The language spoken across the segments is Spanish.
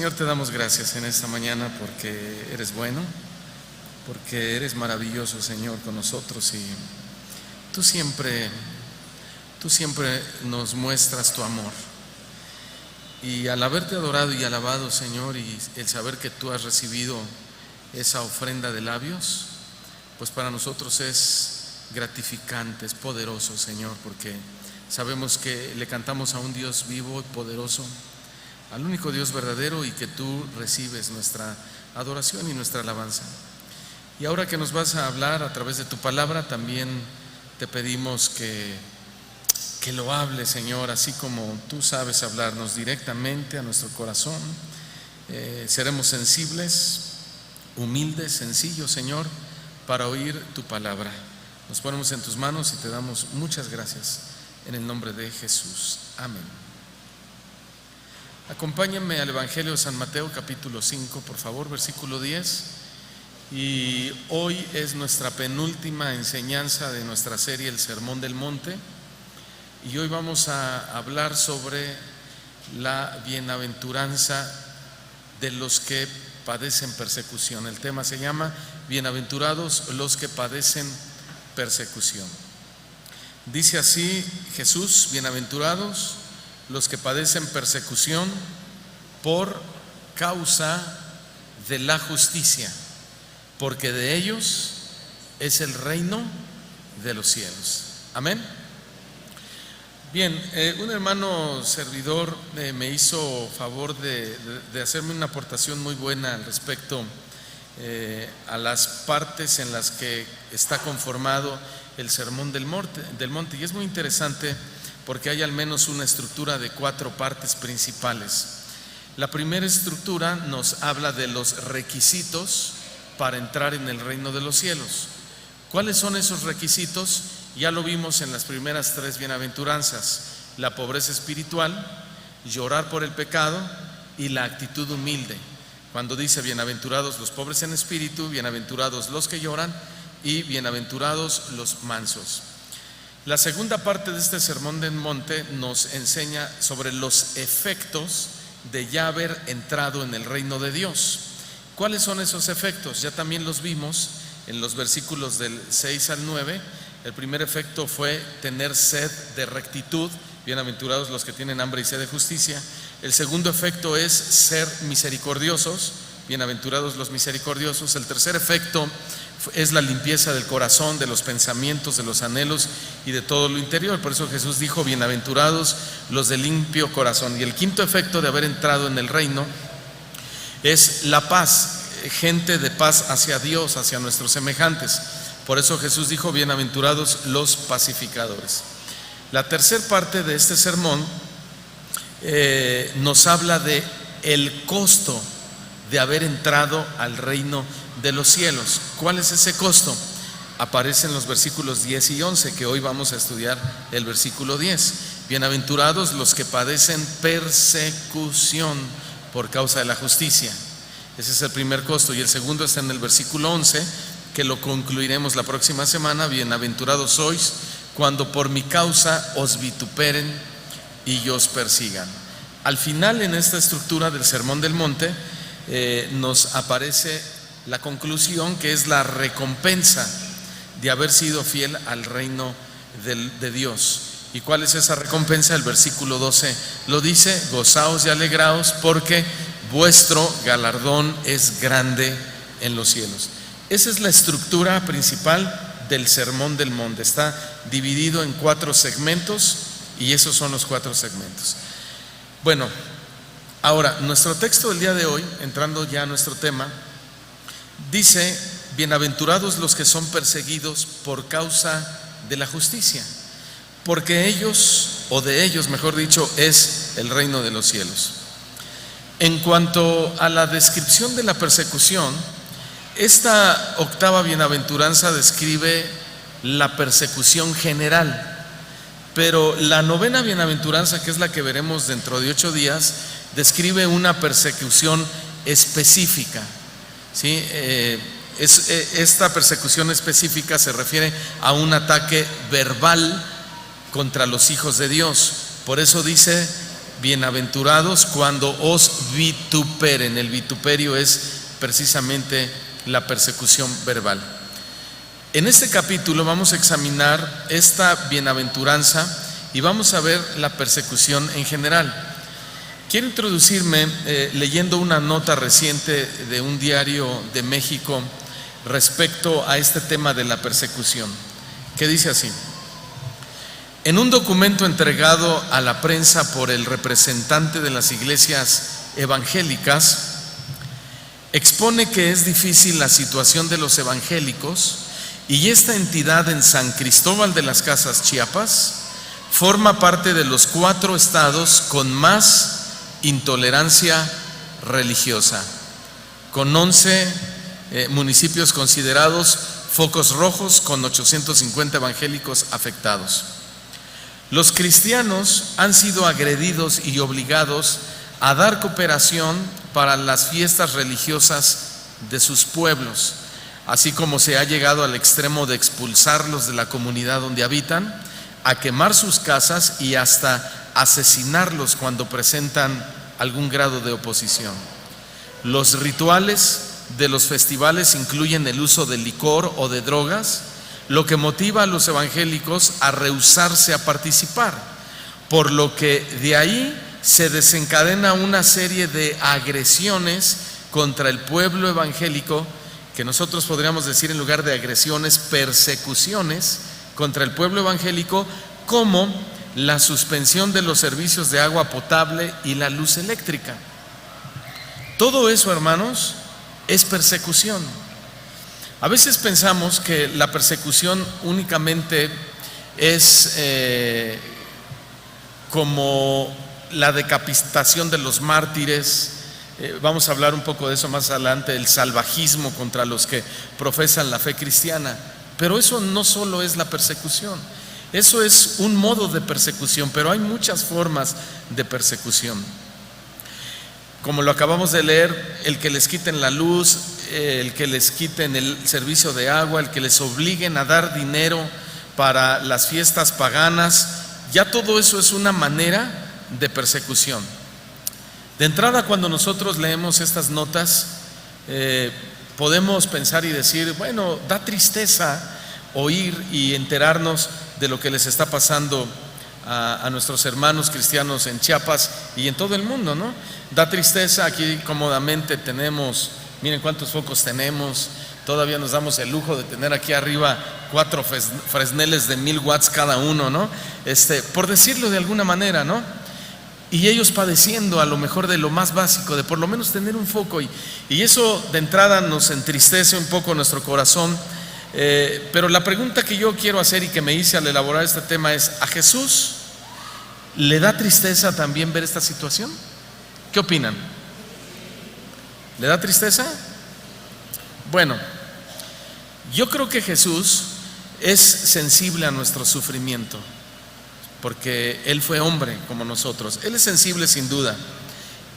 Señor, te damos gracias en esta mañana porque eres bueno, porque eres maravilloso, Señor, con nosotros, y tú siempre nos muestras tu amor. Y al haberte adorado y alabado, Señor, y el saber que tú has recibido esa ofrenda de labios, pues para nosotros es gratificante, es poderoso, Señor, porque sabemos que le cantamos a un Dios vivo y poderoso, al único Dios verdadero, y que tú recibes nuestra adoración y nuestra alabanza. Y ahora que nos vas a hablar a través de tu palabra, también te pedimos que lo hables, Señor, así como tú sabes hablarnos directamente a nuestro corazón. Seremos sensibles, humildes, sencillos, Señor, para oír tu palabra. Nos ponemos en tus manos y te damos muchas gracias en el nombre de Jesús. Amén. Acompáñenme al Evangelio de San Mateo, capítulo 5, por favor, versículo 10. Y hoy es nuestra penúltima enseñanza de nuestra serie El Sermón del Monte. Y hoy vamos a hablar sobre la bienaventuranza de los que padecen persecución. El tema se llama Bienaventurados los que padecen persecución. Dice así Jesús: bienaventurados los que padecen persecución por causa de la justicia, porque de ellos es el reino de los cielos. Amén. Bien, un hermano servidor me hizo favor de hacerme una aportación muy buena al respecto a las partes en las que está conformado el Sermón del Monte, y es muy interesante porque hay al menos una estructura de 4 partes principales. La primera estructura nos habla de los requisitos para entrar en el reino de los cielos. ¿Cuáles son esos requisitos? Ya lo vimos en las primeras 3 bienaventuranzas: la pobreza espiritual, llorar por el pecado y la actitud humilde. Cuando dice bienaventurados los pobres en espíritu, bienaventurados los que lloran y bienaventurados los mansos. La segunda parte de este Sermón del Monte nos enseña sobre los efectos de ya haber entrado en el reino de Dios. ¿Cuáles son esos efectos? Ya también los vimos en los versículos del 6 al 9. El primer efecto fue tener sed de rectitud, bienaventurados los que tienen hambre y sed de justicia. El segundo efecto es ser misericordiosos, bienaventurados los misericordiosos. El tercer efecto es la limpieza del corazón, de los pensamientos, de los anhelos y de todo lo interior. Por eso Jesús dijo: bienaventurados los de limpio corazón. Y el quinto efecto de haber entrado en el reino es la paz, gente de paz hacia Dios, hacia nuestros semejantes. Por eso Jesús dijo: bienaventurados los pacificadores. La tercera parte de este sermón nos habla de el costo de haber entrado al reino de los cielos. ¿Cuál es ese costo? Aparece en los versículos 10 y 11, que hoy vamos a estudiar el versículo 10. Bienaventurados los que padecen persecución por causa de la justicia. Ese es el primer costo. Y el segundo está en el versículo 11, que lo concluiremos la próxima semana: bienaventurados sois cuando por mi causa os vituperen y os persigan. Al final, en esta estructura del Sermón del Monte, nos aparece la conclusión, que es la recompensa de haber sido fiel al reino de Dios. ¿Y cuál es esa recompensa? El versículo 12 lo dice: gozaos y alegraos, porque vuestro galardón es grande en los cielos. Esa es la estructura principal del Sermón del Monte. Está dividido en 4 segmentos, y esos son los 4 segmentos. Bueno, ahora nuestro texto del día de hoy, entrando ya a nuestro tema, dice: bienaventurados los que son perseguidos por causa de la justicia, porque ellos, o de ellos mejor dicho, es el reino de los cielos. En cuanto a la descripción de la persecución, esta octava bienaventuranza describe la persecución general, pero la novena bienaventuranza, que es la que veremos dentro de 8 días, describe una persecución específica, ¿sí? Esta persecución específica se refiere a un ataque verbal contra los hijos de Dios. Por eso dice: bienaventurados cuando os vituperen. El vituperio es precisamente la persecución verbal. En este capítulo vamos a examinar esta bienaventuranza y vamos a ver la persecución en general. Quiero introducirme leyendo una nota reciente de un diario de México respecto a este tema de la persecución, que dice así: en un documento entregado a la prensa por el representante de las iglesias evangélicas, expone que es difícil la situación de los evangélicos y esta entidad en San Cristóbal de las Casas, Chiapas, forma parte de los 4 estados con más intolerancia religiosa, con 11 municipios considerados focos rojos, con 850 evangélicos afectados. Los cristianos han sido agredidos y obligados a dar cooperación para las fiestas religiosas de sus pueblos, así como se ha llegado al extremo de expulsarlos de la comunidad donde habitan, a quemar sus casas y hasta asesinarlos cuando presentan algún grado de oposición. Los rituales de los festivales incluyen el uso de licor o de drogas, lo que motiva a los evangélicos a rehusarse a participar, por lo que de ahí se desencadena una serie de agresiones contra el pueblo evangélico, que nosotros podríamos decir, en lugar de agresiones, persecuciones contra el pueblo evangélico, como la suspensión de los servicios de agua potable y la luz eléctrica. Todo eso, hermanos, es persecución. A veces pensamos que la persecución únicamente es como la decapitación de los mártires. Vamos a hablar un poco de eso más adelante, el salvajismo contra los que profesan la fe cristiana. Pero eso no solo es la persecución, eso es un modo de persecución, pero hay muchas formas de persecución. Como lo acabamos de leer, el que les quiten la luz, el que les quiten el servicio de agua, el que les obliguen a dar dinero para las fiestas paganas, ya todo eso es una manera de persecución. De entrada, cuando nosotros leemos estas notas, podemos pensar y decir, bueno, da tristeza oír y enterarnos de lo que les está pasando a nuestros hermanos cristianos en Chiapas y en todo el mundo, ¿no? Da tristeza. Aquí cómodamente tenemos, miren cuántos focos tenemos, todavía nos damos el lujo de tener aquí arriba 4 fresneles de 1000 watts cada uno, ¿no? Por decirlo de alguna manera, ¿no? Y ellos padeciendo a lo mejor de lo más básico, de por lo menos tener un foco, y eso de entrada nos entristece un poco nuestro corazón. Pero la pregunta que yo quiero hacer y que me hice al elaborar este tema es: ¿a Jesús le da tristeza también ver esta situación? ¿Qué opinan? ¿Le da tristeza? Bueno, yo creo que Jesús es sensible a nuestro sufrimiento, porque Él fue hombre como nosotros. Él es sensible sin duda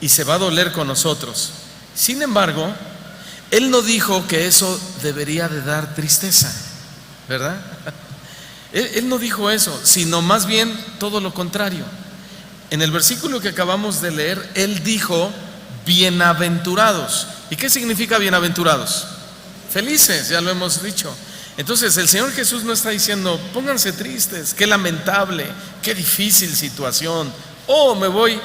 y se va a doler con nosotros. Sin embargo, Él no dijo que eso debería de dar tristeza, ¿verdad? Él no dijo eso, sino más bien todo lo contrario. En el versículo que acabamos de leer, Él dijo bienaventurados. ¿Y qué significa bienaventurados? Felices, ya lo hemos dicho. Entonces el Señor Jesús no está diciendo pónganse tristes, qué lamentable, qué difícil situación, me voy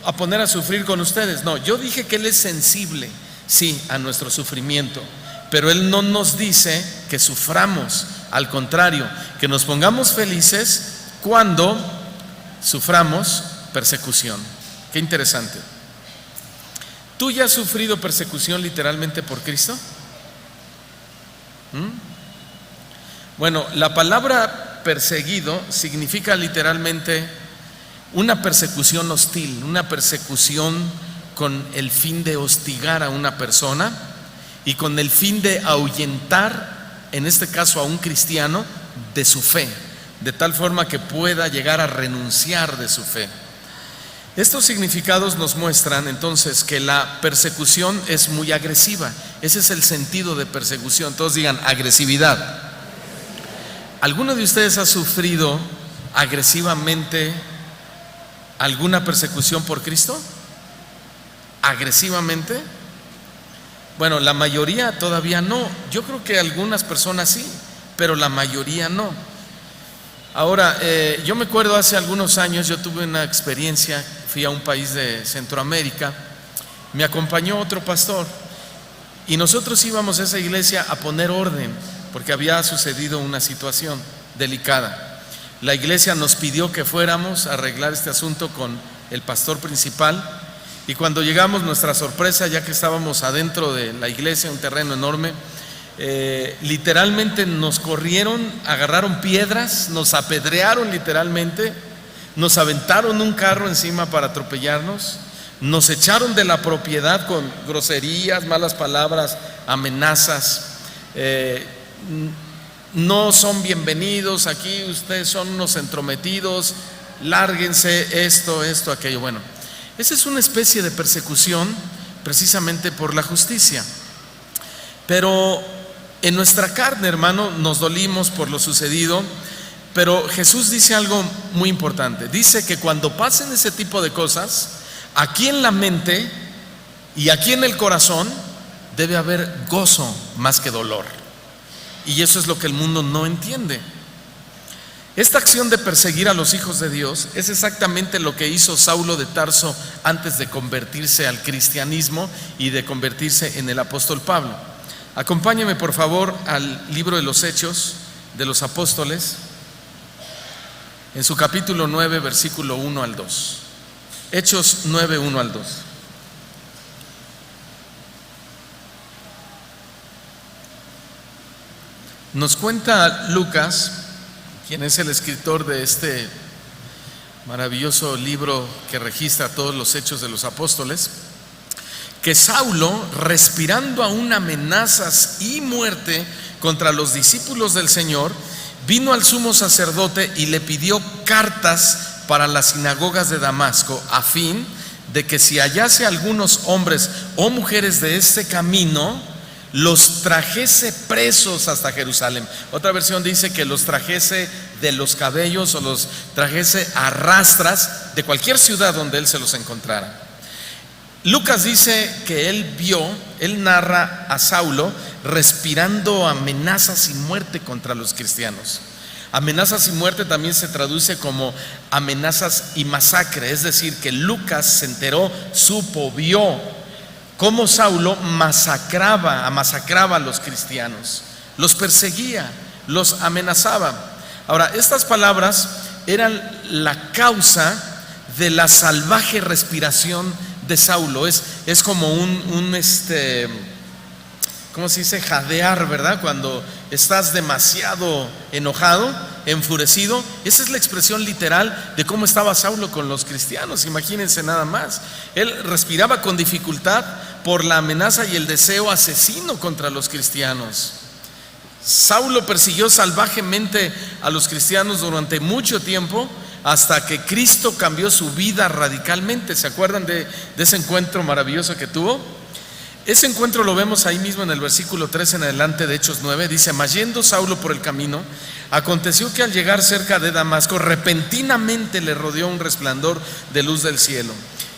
a poner a sufrir con ustedes. No, yo dije que Él es sensible, sí, a nuestro sufrimiento, pero Él no nos dice que suframos, al contrario, que nos pongamos felices cuando suframos persecución. Qué interesante. ¿Tú ya has sufrido persecución literalmente por Cristo? Bueno, la palabra perseguido significa literalmente una persecución hostil, una persecución con el fin de hostigar a una persona y con el fin de ahuyentar, en este caso a un cristiano, de su fe, de tal forma que pueda llegar a renunciar de su fe. Estos significados nos muestran entonces que la persecución es muy agresiva. Ese es el sentido de persecución. Todos digan agresividad. ¿Alguno de ustedes ha sufrido agresivamente alguna persecución por Cristo? ¿Agresivamente? Bueno, la mayoría todavía no. Yo creo que algunas personas sí, pero la mayoría no. Ahora, yo me acuerdo hace algunos años, yo tuve una experiencia, fui a un país de Centroamérica, me acompañó otro pastor y nosotros íbamos a esa iglesia a poner orden, porque había sucedido una situación delicada. La iglesia nos pidió que fuéramos a arreglar este asunto con el pastor principal, y cuando llegamos, nuestra sorpresa, ya que estábamos adentro de la iglesia, un terreno enorme, literalmente nos corrieron, agarraron piedras, nos apedrearon literalmente, nos aventaron un carro encima para atropellarnos, nos echaron de la propiedad con groserías, malas palabras, amenazas. No son bienvenidos aquí, ustedes son unos entrometidos, lárguense, esto, aquello. Bueno, esa es una especie de persecución precisamente por la justicia. Pero en nuestra carne, hermano, nos dolimos por lo sucedido, pero Jesús dice algo muy importante. Dice que cuando pasen ese tipo de cosas, aquí en la mente y aquí en el corazón debe haber gozo más que dolor. Y eso es lo que el mundo no entiende. Esta acción de perseguir a los hijos de Dios es exactamente lo que hizo Saulo de Tarso antes de convertirse al cristianismo y de convertirse en el apóstol Pablo. Acompáñame por favor al libro de los Hechos de los Apóstoles, en su capítulo 9, versículo 1 al 2. Hechos 9, 1 al 2. Nos cuenta Lucas, quien es el escritor de este maravilloso libro que registra todos los hechos de los apóstoles, que Saulo, respirando aún amenazas y muerte contra los discípulos del Señor, vino al sumo sacerdote y le pidió cartas para las sinagogas de Damasco, a fin de que si hallase algunos hombres o mujeres de este camino, los trajese presos hasta Jerusalén. Otra versión dice que los trajese de los cabellos o los trajese a rastras de cualquier ciudad donde él se los encontrara. Lucas dice que él narra a Saulo respirando amenazas y muerte contra los cristianos. Amenazas y muerte también se traduce como amenazas y masacre, es decir, que Lucas se enteró, supo, vio cómo Saulo masacraba a los cristianos, los perseguía, los amenazaba. Ahora, estas palabras eran la causa de la salvaje respiración de Saulo. Es como ¿cómo se dice? Jadear, ¿verdad? Cuando estás demasiado enojado, enfurecido. Esa es la expresión literal de cómo estaba Saulo con los cristianos. Imagínense nada más. Él respiraba con dificultad por la amenaza y el deseo asesino contra los cristianos. Saulo persiguió salvajemente a los cristianos durante mucho tiempo, hasta que Cristo cambió su vida radicalmente. ¿Se acuerdan de ese encuentro maravilloso que tuvo? Ese encuentro lo vemos ahí mismo en el versículo 3 en adelante de Hechos 9. Dice: mas yendo Saulo por el camino, aconteció que al llegar cerca de Damasco, repentinamente le rodeó un resplandor de luz del cielo.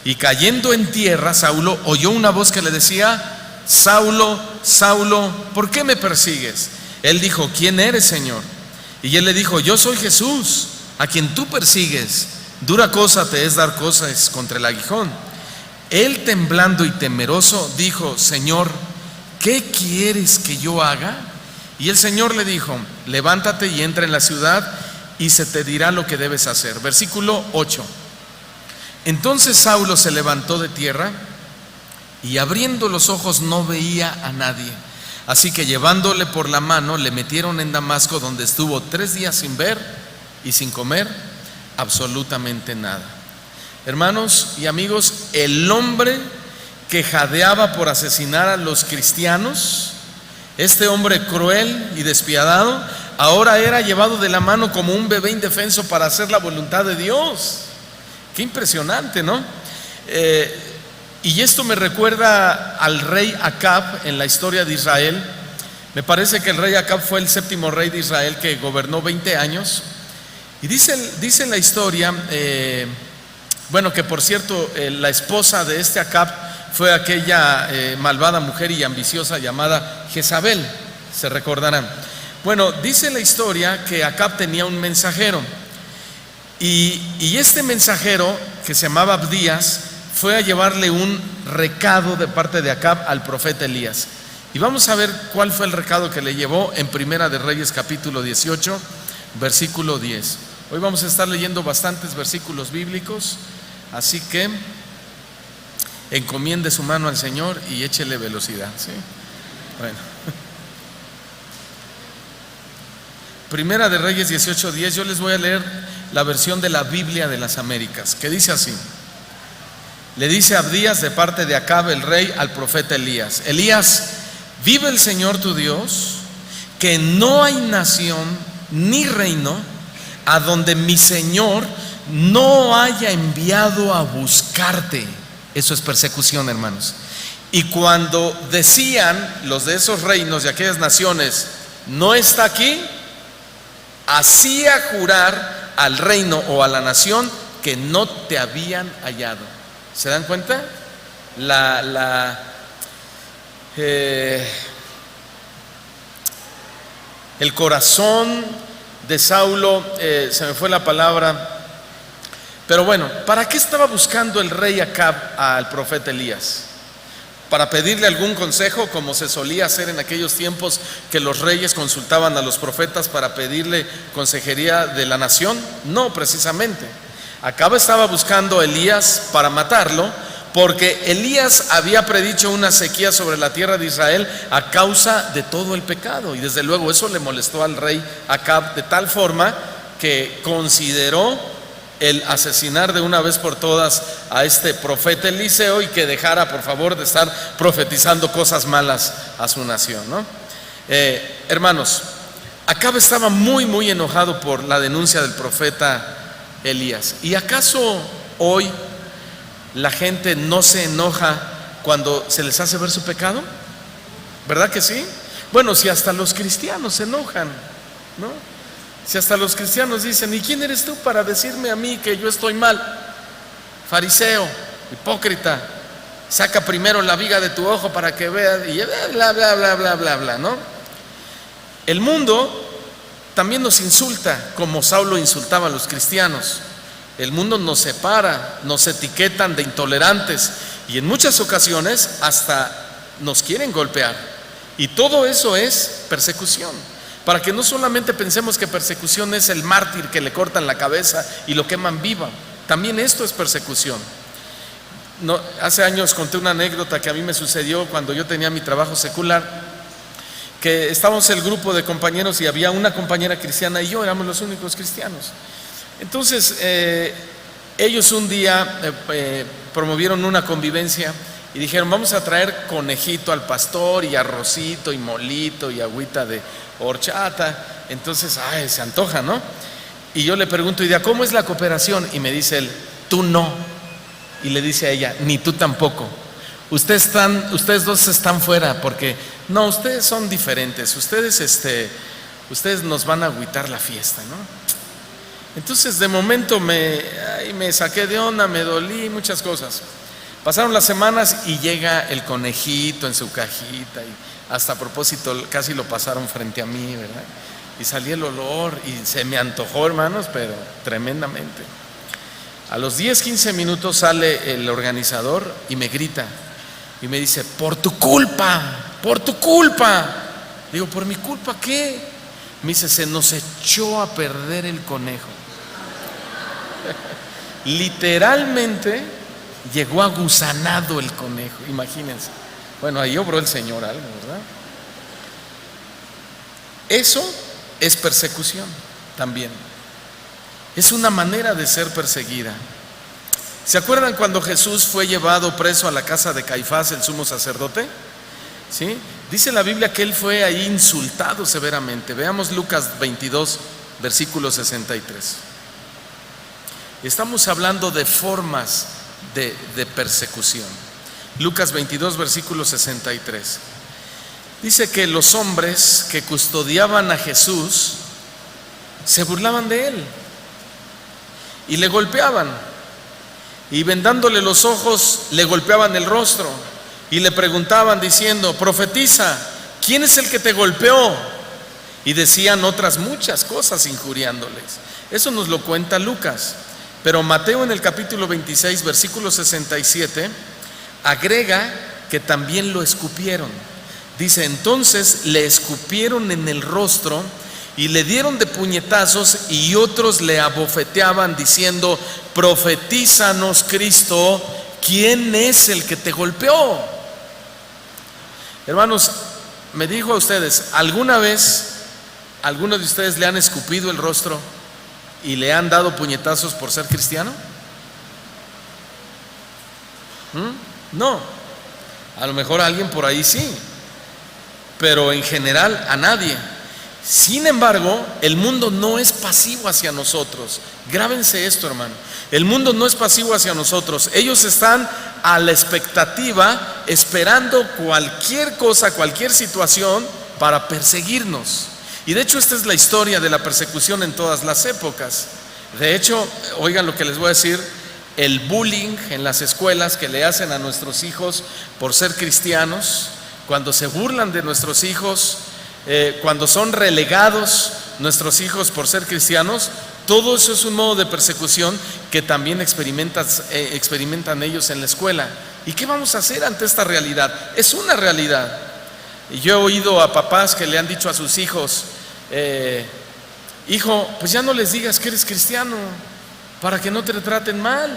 Y cayendo en tierra, Saulo oyó una voz que le decía: Saulo, Saulo, ¿por qué me persigues? Él dijo: ¿quién eres, Señor? Y él le dijo: yo soy Jesús, a quien tú persigues. Dura cosa te es dar cosas contra el aguijón. Él, temblando y temeroso, dijo: Señor, ¿qué quieres que yo haga? Y el Señor le dijo: levántate y entra en la ciudad, y se te dirá lo que debes hacer. Versículo 8. Entonces Saulo se levantó de tierra, y abriendo los ojos no veía a nadie. Así que llevándole por la mano, le metieron en Damasco, donde estuvo 3 días sin ver y sin comer absolutamente nada. Hermanos y amigos, el hombre que jadeaba por asesinar a los cristianos, este hombre cruel y despiadado, ahora era llevado de la mano como un bebé indefenso para hacer la voluntad de Dios. Qué impresionante, ¿no? Y esto me recuerda al rey Acab en la historia de Israel. Me parece que el rey Acab fue el 7º rey de Israel, que gobernó 20 años. Y dice la historia Bueno, que por cierto, la esposa de este Acab fue aquella malvada mujer y ambiciosa llamada Jezabel, se recordarán. Bueno, dice la historia que Acab tenía un mensajero y este mensajero, que se llamaba Abdías, fue a llevarle un recado de parte de Acab al profeta Elías. Y vamos a ver cuál fue el recado que le llevó en Primera de Reyes capítulo 18, versículo 10. Hoy vamos a estar leyendo bastantes versículos bíblicos, así que encomiende su mano al Señor y échele velocidad, ¿sí? Bueno. Primera de Reyes 18:10, yo les voy a leer la versión de la Biblia de las Américas, que dice así. Le dice Abdías de parte de Acab el rey al profeta Elías: Elías, vive el Señor tu Dios, que no hay nación ni reino a donde mi Señor no haya enviado a buscarte. Eso es persecución, hermanos. Y cuando decían los de esos reinos, de aquellas naciones, no está aquí, hacía jurar al reino o a la nación que no te habían hallado. ¿Se dan cuenta? El corazón de Saulo, se me fue la palabra, pero bueno, ¿para qué estaba buscando el rey Acab al profeta Elías? ¿Para pedirle algún consejo, como se solía hacer en aquellos tiempos, que los reyes consultaban a los profetas para pedirle consejería de la nación? No, precisamente. Acab estaba buscando a Elías para matarlo, porque Elías había predicho una sequía sobre la tierra de Israel a causa de todo el pecado, y desde luego eso le molestó al rey Acab de tal forma que consideró el asesinar de una vez por todas a este profeta Eliseo y que dejara por favor de estar profetizando cosas malas a su nación, ¿no? Hermanos, Acab estaba muy enojado por la denuncia del profeta Elías. ¿Y acaso hoy la gente no se enoja cuando se les hace ver su pecado? ¿Verdad que sí? Bueno, si hasta los cristianos se enojan, ¿no? Si hasta los cristianos dicen: ¿y quién eres tú para decirme a mí que yo estoy mal? Fariseo, hipócrita, saca primero la viga de tu ojo para que veas, y bla, bla, bla, bla, bla, bla, ¿no? El mundo también nos insulta, como Saulo insultaba a los cristianos. El mundo nos separa, nos etiquetan de intolerantes y en muchas ocasiones hasta nos quieren golpear. Y todo eso es persecución. Para que no solamente pensemos que persecución es el mártir que le cortan la cabeza y lo queman viva, también esto es persecución. No, hace años conté una anécdota que a mí me sucedió cuando yo tenía mi trabajo secular, que estábamos el grupo de compañeros y había una compañera cristiana y yo éramos los únicos cristianos. Entonces ellos un día promovieron una convivencia y dijeron: vamos a traer conejito al pastor y arrocito y molito y agüita de horchata. Entonces, se antoja, ¿no? Y yo le pregunto: ¿y de cómo es la cooperación? Y me dice él: tú no. Y le dice a ella: ni tú tampoco. Ustedes dos están fuera, porque no, ustedes son diferentes. Ustedes nos van a agüitar la fiesta, ¿no? Entonces de momento me saqué de onda, me dolí, muchas cosas. Pasaron las semanas y llega el conejito en su cajita y hasta a propósito casi lo pasaron frente a mí, ¿verdad? Y salí el olor y se me antojó, hermanos, pero tremendamente. A los 10-15 minutos sale el organizador y me grita y me dice: por tu culpa. Digo: ¿por mi culpa qué? Me dice: se nos echó a perder el conejo. Literalmente llegó agusanado el conejo, imagínense. Bueno, ahí obró el Señor algo, ¿verdad? Eso es persecución también. Es una manera de ser perseguida. ¿Se acuerdan cuando Jesús fue llevado preso a la casa de Caifás, el sumo sacerdote? ¿Sí? Dice la Biblia que él fue ahí insultado severamente. Veamos Lucas 22, versículo 63. Estamos hablando de formas de persecución. Lucas 22, versículo 63. Dice que los hombres que custodiaban a Jesús se burlaban de él y le golpeaban. y vendándole los ojos le golpeaban el rostro y le preguntaban diciendo: profetiza, ¿quién es el que te golpeó? Y decían otras muchas cosas injuriándoles. Eso nos lo cuenta Lucas. Pero Mateo, en el capítulo 26, versículo 67, agrega que también lo escupieron. Dice: entonces le escupieron en el rostro y le dieron de puñetazos, y otros le abofeteaban diciendo: profetízanos, Cristo, ¿quién es el que te golpeó? Hermanos, me dijo a ustedes, ¿alguna vez alguno de ustedes le han escupido el rostro y le han dado puñetazos por ser cristiano? No. A lo mejor a alguien por ahí sí, pero en general a nadie. Sin embargo, el mundo no es pasivo hacia nosotros. Grábense esto, hermano. El mundo no es pasivo hacia nosotros. Ellos están a la expectativa, esperando cualquier cosa, cualquier situación para perseguirnos. Y de hecho esta es la historia de la persecución en todas las épocas. De hecho, oigan lo que les voy a decir: el bullying en las escuelas que le hacen a nuestros hijos por ser cristianos, cuando se burlan de nuestros hijos, cuando son relegados nuestros hijos por ser cristianos, todo eso es un modo de persecución que también experimentan ellos en la escuela. ¿Y qué vamos a hacer ante esta realidad? Es una realidad. Y yo he oído a papás que le han dicho a sus hijos: hijo, pues ya no les digas que eres cristiano para que no te traten mal.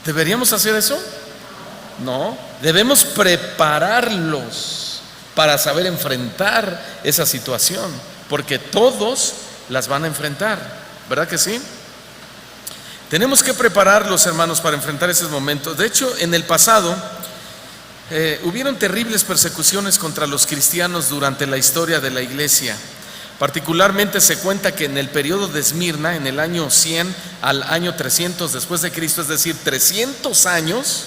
¿Deberíamos hacer eso? No, debemos prepararlos para saber enfrentar esa situación, porque todos las van a enfrentar, ¿verdad que sí? Tenemos que prepararlos, hermanos, para enfrentar esos momentos. De hecho, en el pasado hubieron terribles persecuciones contra los cristianos durante la historia de la iglesia. Particularmente se cuenta que en el periodo de Esmirna, en el año 100 al año 300 después de Cristo, es decir, 300 años,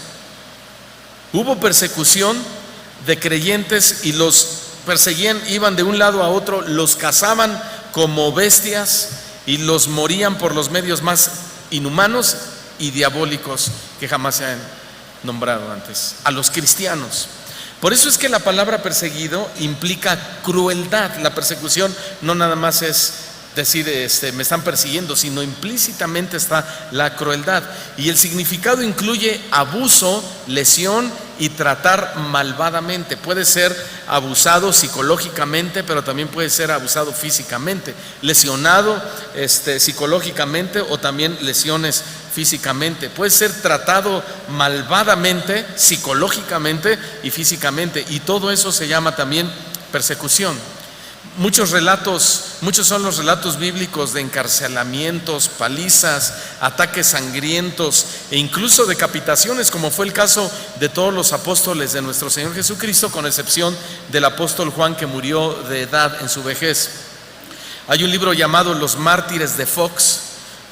hubo persecución de creyentes y los perseguían, iban de un lado a otro, los cazaban como bestias y los morían por los medios más inhumanos y diabólicos que jamás se han nombrado antes, a los cristianos. Por eso es que la palabra perseguido implica crueldad. La persecución no nada más es decir me están persiguiendo, sino implícitamente está la crueldad. Y el significado incluye abuso, lesión y tratar malvadamente. Puede ser abusado psicológicamente, pero también puede ser abusado físicamente, lesionado psicológicamente, o también lesiones físicamente. Puede ser tratado malvadamente, psicológicamente y físicamente, y todo eso se llama también persecución. Muchos son los relatos bíblicos de encarcelamientos, palizas, ataques sangrientos e incluso decapitaciones, como fue el caso de todos los apóstoles de nuestro Señor Jesucristo, con excepción del apóstol Juan, que murió de edad en su vejez. Hay un libro llamado Los Mártires de Fox,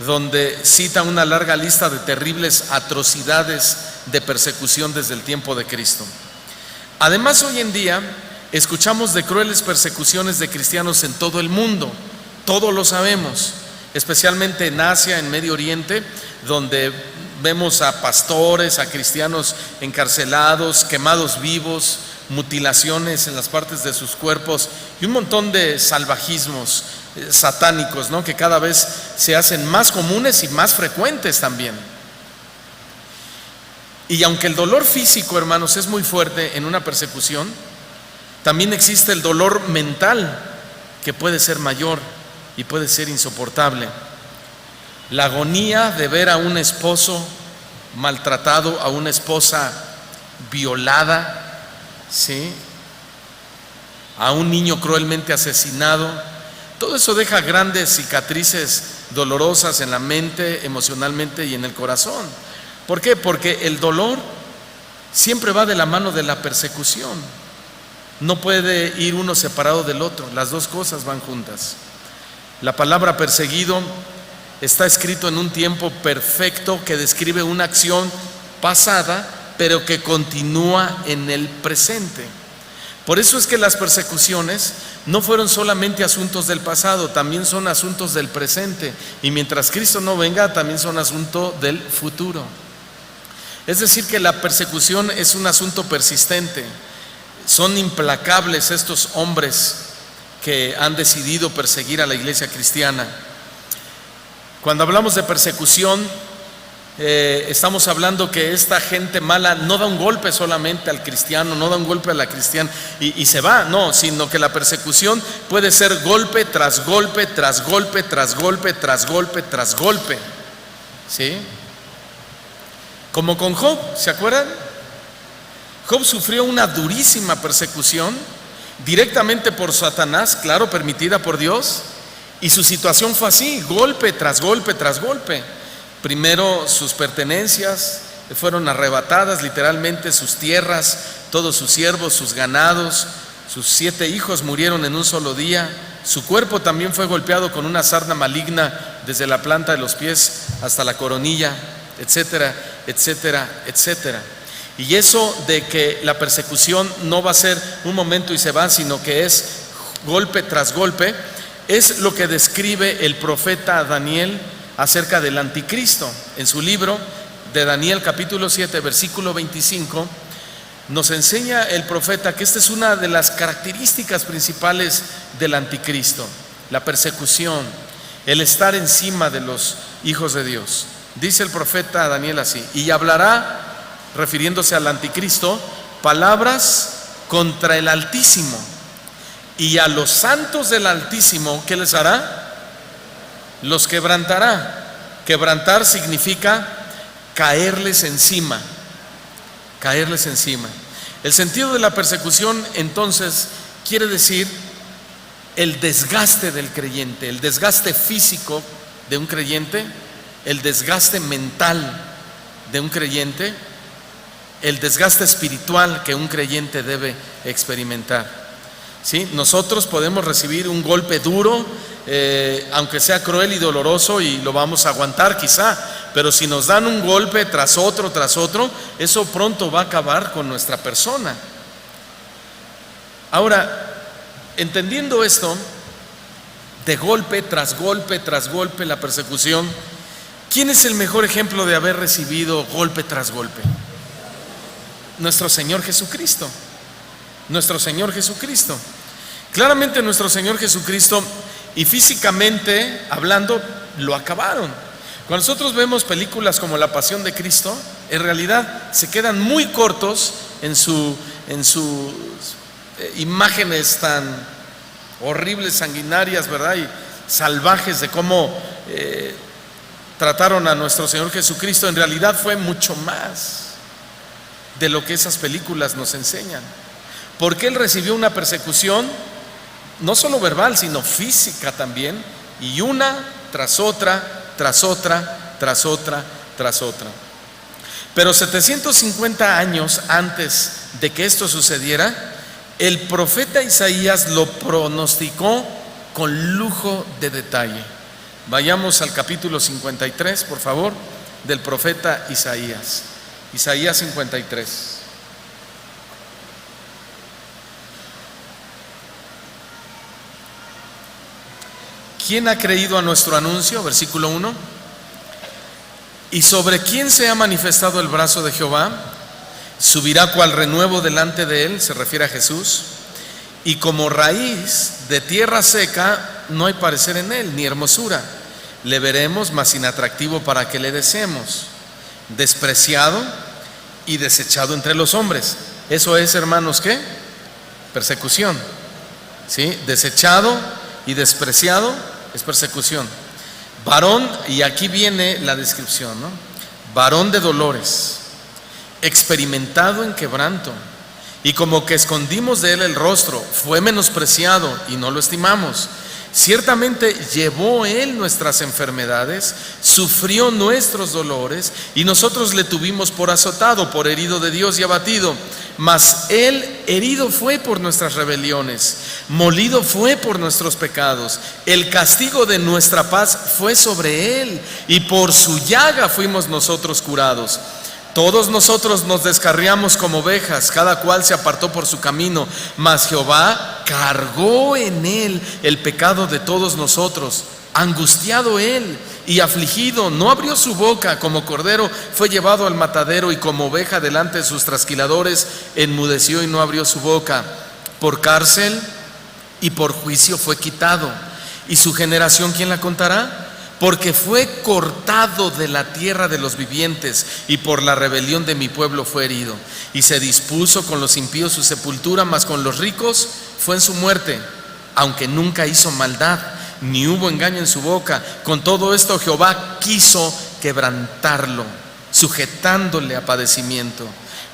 donde cita una larga lista de terribles atrocidades de persecución desde el tiempo de Cristo. Además, hoy en día escuchamos de crueles persecuciones de cristianos en todo el mundo. Todos lo sabemos, especialmente en Asia, en Medio Oriente, donde vemos a pastores, a cristianos encarcelados, quemados vivos, mutilaciones en las partes de sus cuerpos y un montón de salvajismos satánicos, ¿no?, que cada vez se hacen más comunes y más frecuentes también. Y aunque el dolor físico, hermanos, es muy fuerte en una persecución, también existe el dolor mental, que puede ser mayor y puede ser insoportable. La agonía de ver a un esposo maltratado, a una esposa violada, ¿sí?, a un niño cruelmente asesinado. Todo eso deja grandes cicatrices dolorosas en la mente, emocionalmente y en el corazón. ¿Por qué? Porque el dolor siempre va de la mano de la persecución. No puede ir uno separado del otro, las dos cosas van juntas. La palabra perseguido está escrito en un tiempo perfecto que describe una acción pasada, pero que continúa en el presente. Por eso es que las persecuciones no fueron solamente asuntos del pasado, también son asuntos del presente. Y mientras Cristo no venga, también son asunto del futuro. Es decir, que la persecución es un asunto persistente. Son implacables estos hombres que han decidido perseguir a la iglesia cristiana. Cuando hablamos de persecución, estamos hablando que esta gente mala no da un golpe solamente al cristiano, no da un golpe a la cristiana y se va, no, sino que la persecución puede ser golpe tras golpe, tras golpe, tras golpe, tras golpe, tras golpe, ¿sí? Como con Job, ¿se acuerdan? Job sufrió una durísima persecución directamente por Satanás, claro, permitida por Dios, y su situación fue así, golpe tras golpe tras golpe. Primero sus pertenencias fueron arrebatadas, literalmente sus tierras, todos sus siervos, sus ganados, sus 7 hijos murieron en un solo día. Su cuerpo también fue golpeado con una sarna maligna desde la planta de los pies hasta la coronilla, etcétera, etcétera, etcétera. Y eso de que la persecución no va a ser un momento y se va, sino que es golpe tras golpe, es lo que describe el profeta Daniel acerca del anticristo. En su libro de Daniel capítulo 7 versículo 25 nos enseña el profeta que esta es una de las características principales del anticristo: la persecución, el estar encima de los hijos de Dios. Dice el profeta Daniel así: y hablará, refiriéndose al anticristo, palabras contra el Altísimo, y a los santos del Altísimo, ¿qué les hará? Los quebrantará. Quebrantar significa caerles encima, caerles encima. El sentido de la persecución entonces quiere decir el desgaste del creyente, el desgaste físico de un creyente, el desgaste mental de un creyente, el desgaste espiritual que un creyente debe experimentar. ¿Sí? Nosotros podemos recibir un golpe duro, aunque sea cruel y doloroso, y lo vamos a aguantar quizá, pero si nos dan un golpe tras otro, eso pronto va a acabar con nuestra persona. Ahora, entendiendo esto, de golpe tras golpe tras golpe, la persecución, ¿quién es el mejor ejemplo de haber recibido golpe tras golpe? Nuestro Señor Jesucristo. Nuestro Señor Jesucristo. Claramente nuestro Señor Jesucristo, y físicamente hablando, lo acabaron. Cuando nosotros vemos películas como La Pasión de Cristo, en realidad se quedan muy cortos en sus imágenes tan horribles, sanguinarias, ¿verdad? Y salvajes de cómo trataron a nuestro Señor Jesucristo. En realidad fue mucho más de lo que esas películas nos enseñan, porque Él recibió una persecución no solo verbal, sino física también, y una tras otra, tras otra, tras otra, tras otra. Pero 750 años antes de que esto sucediera, el profeta Isaías lo pronosticó con lujo de detalle. Vayamos al capítulo 53, por favor, del profeta Isaías. Isaías 53. ¿Quién ha creído a nuestro anuncio? Versículo 1. ¿Y sobre quién se ha manifestado el brazo de Jehová? Subirá cual renuevo delante de él, se refiere a Jesús, y como raíz de tierra seca no hay parecer en él, ni hermosura. Le veremos, mas inatractivo para que le deseemos, despreciado y desechado entre los hombres. Eso es, hermanos, ¿qué? Persecución, ¿sí? Desechado y despreciado es persecución. Varón, y aquí viene la descripción, ¿no? Varón de dolores, experimentado en quebranto, y como que escondimos de él el rostro, fue menospreciado y no lo estimamos. Ciertamente llevó él nuestras enfermedades, sufrió nuestros dolores, y nosotros le tuvimos por azotado, por herido de Dios y abatido. Mas él herido fue por nuestras rebeliones, molido fue por nuestros pecados. El castigo de nuestra paz fue sobre él, y por su llaga fuimos nosotros curados. Todos nosotros nos descarriamos como ovejas, cada cual se apartó por su camino, mas Jehová cargó en él el pecado de todos nosotros. Angustiado él y afligido, no abrió su boca. Como cordero fue llevado al matadero, y como oveja delante de sus trasquiladores enmudeció y no abrió su boca. Por cárcel y por juicio fue quitado. ¿Y su generación quién la contará? Porque fue cortado de la tierra de los vivientes, y por la rebelión de mi pueblo fue herido. Y se dispuso con los impíos su sepultura, mas con los ricos fue en su muerte, aunque nunca hizo maldad, ni hubo engaño en su boca. Con todo esto Jehová quiso quebrantarlo, sujetándole a padecimiento.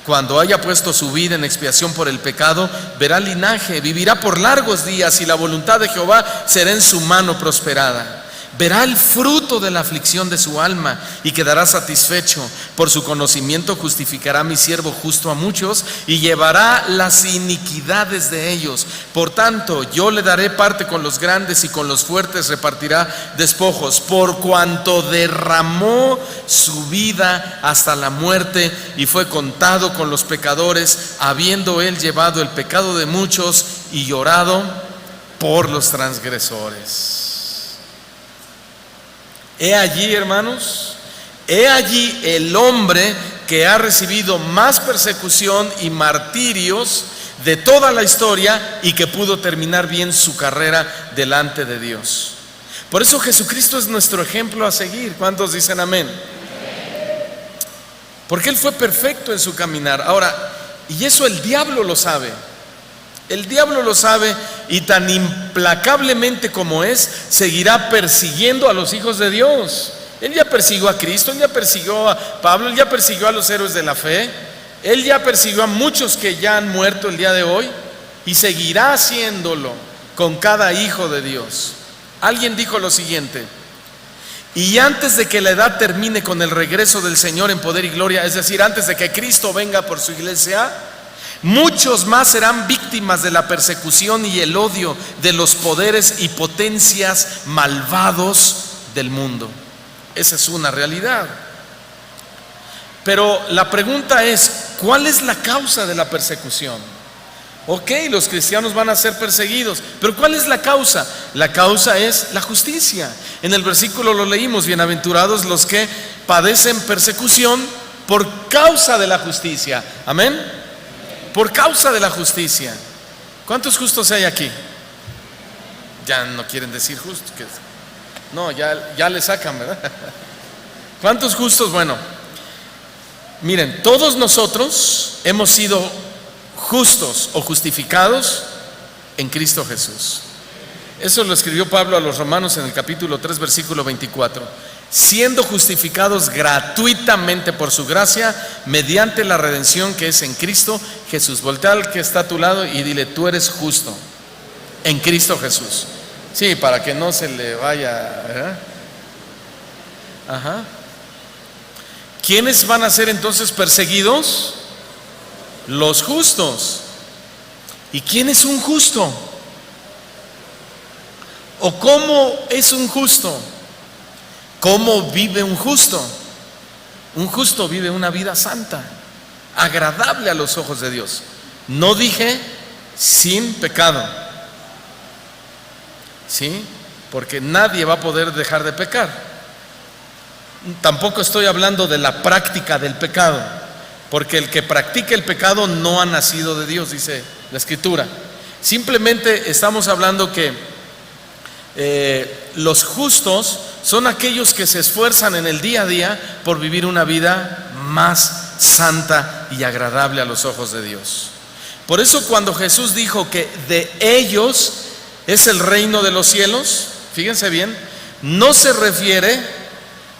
Cuando haya puesto su vida en expiación por el pecado, verá linaje, vivirá por largos días, y la voluntad de Jehová será en su mano prosperada. Verá el fruto de la aflicción de su alma y quedará satisfecho. Por su conocimiento justificará mi siervo justo a muchos y llevará las iniquidades de ellos. Por tanto, yo le daré parte con los grandes, y con los fuertes repartirá despojos. Por cuanto derramó su vida hasta la muerte y fue contado con los pecadores, habiendo él llevado el pecado de muchos y llorado por los transgresores. He allí, hermanos, he allí el hombre que ha recibido más persecución y martirios de toda la historia, y que pudo terminar bien su carrera delante de Dios. Por eso Jesucristo es nuestro ejemplo a seguir. ¿Cuántos dicen amén? Porque Él fue perfecto en su caminar. Ahora, y eso el diablo lo sabe. El diablo lo sabe, y tan implacablemente como es, seguirá persiguiendo a los hijos de Dios. Él ya persiguió a Cristo, él ya persiguió a Pablo, él ya persiguió a los héroes de la fe, él ya persiguió a muchos que ya han muerto el día de hoy, y seguirá haciéndolo con cada hijo de Dios. Alguien dijo lo siguiente: y antes de que la edad termine con el regreso del Señor en poder y gloria, es decir, antes de que Cristo venga por su iglesia, muchos más serán víctimas de la persecución y el odio de los poderes y potencias malvados del mundo. Esa es una realidad. Pero la pregunta es, ¿cuál es la causa de la persecución? Ok, los cristianos van a ser perseguidos, pero ¿cuál es la causa? La causa es la justicia. En el versículo lo leímos: bienaventurados los que padecen persecución por causa de la justicia. Amén. Por causa de la justicia. ¿Cuántos justos hay aquí? Ya no quieren decir justos. No, ya le sacan, ¿verdad? ¿Cuántos justos? Bueno, miren, todos nosotros hemos sido justos o justificados en Cristo Jesús. Eso lo escribió Pablo a los Romanos en el capítulo 3, versículo 24. Siendo justificados gratuitamente por su gracia, mediante la redención que es en Cristo Jesús. Voltea al que está a tu lado y dile: tú eres justo en Cristo Jesús. Sí, para que no se le vaya, ¿verdad? Ajá. ¿Quiénes van a ser entonces perseguidos? Los justos. ¿Y quién es un justo? ¿O cómo es un justo? ¿Cómo vive un justo? Un justo vive una vida santa, agradable a los ojos de Dios. No dije sin pecado, ¿sí? Porque nadie va a poder dejar de pecar. Tampoco estoy hablando de la práctica del pecado, porque el que practica el pecado no ha nacido de Dios, dice la Escritura. Simplemente estamos hablando que los justos son aquellos que se esfuerzan en el día a día por vivir una vida más santa y agradable a los ojos de Dios. Por eso cuando Jesús dijo que de ellos es el reino de los cielos, fíjense bien, no se refiere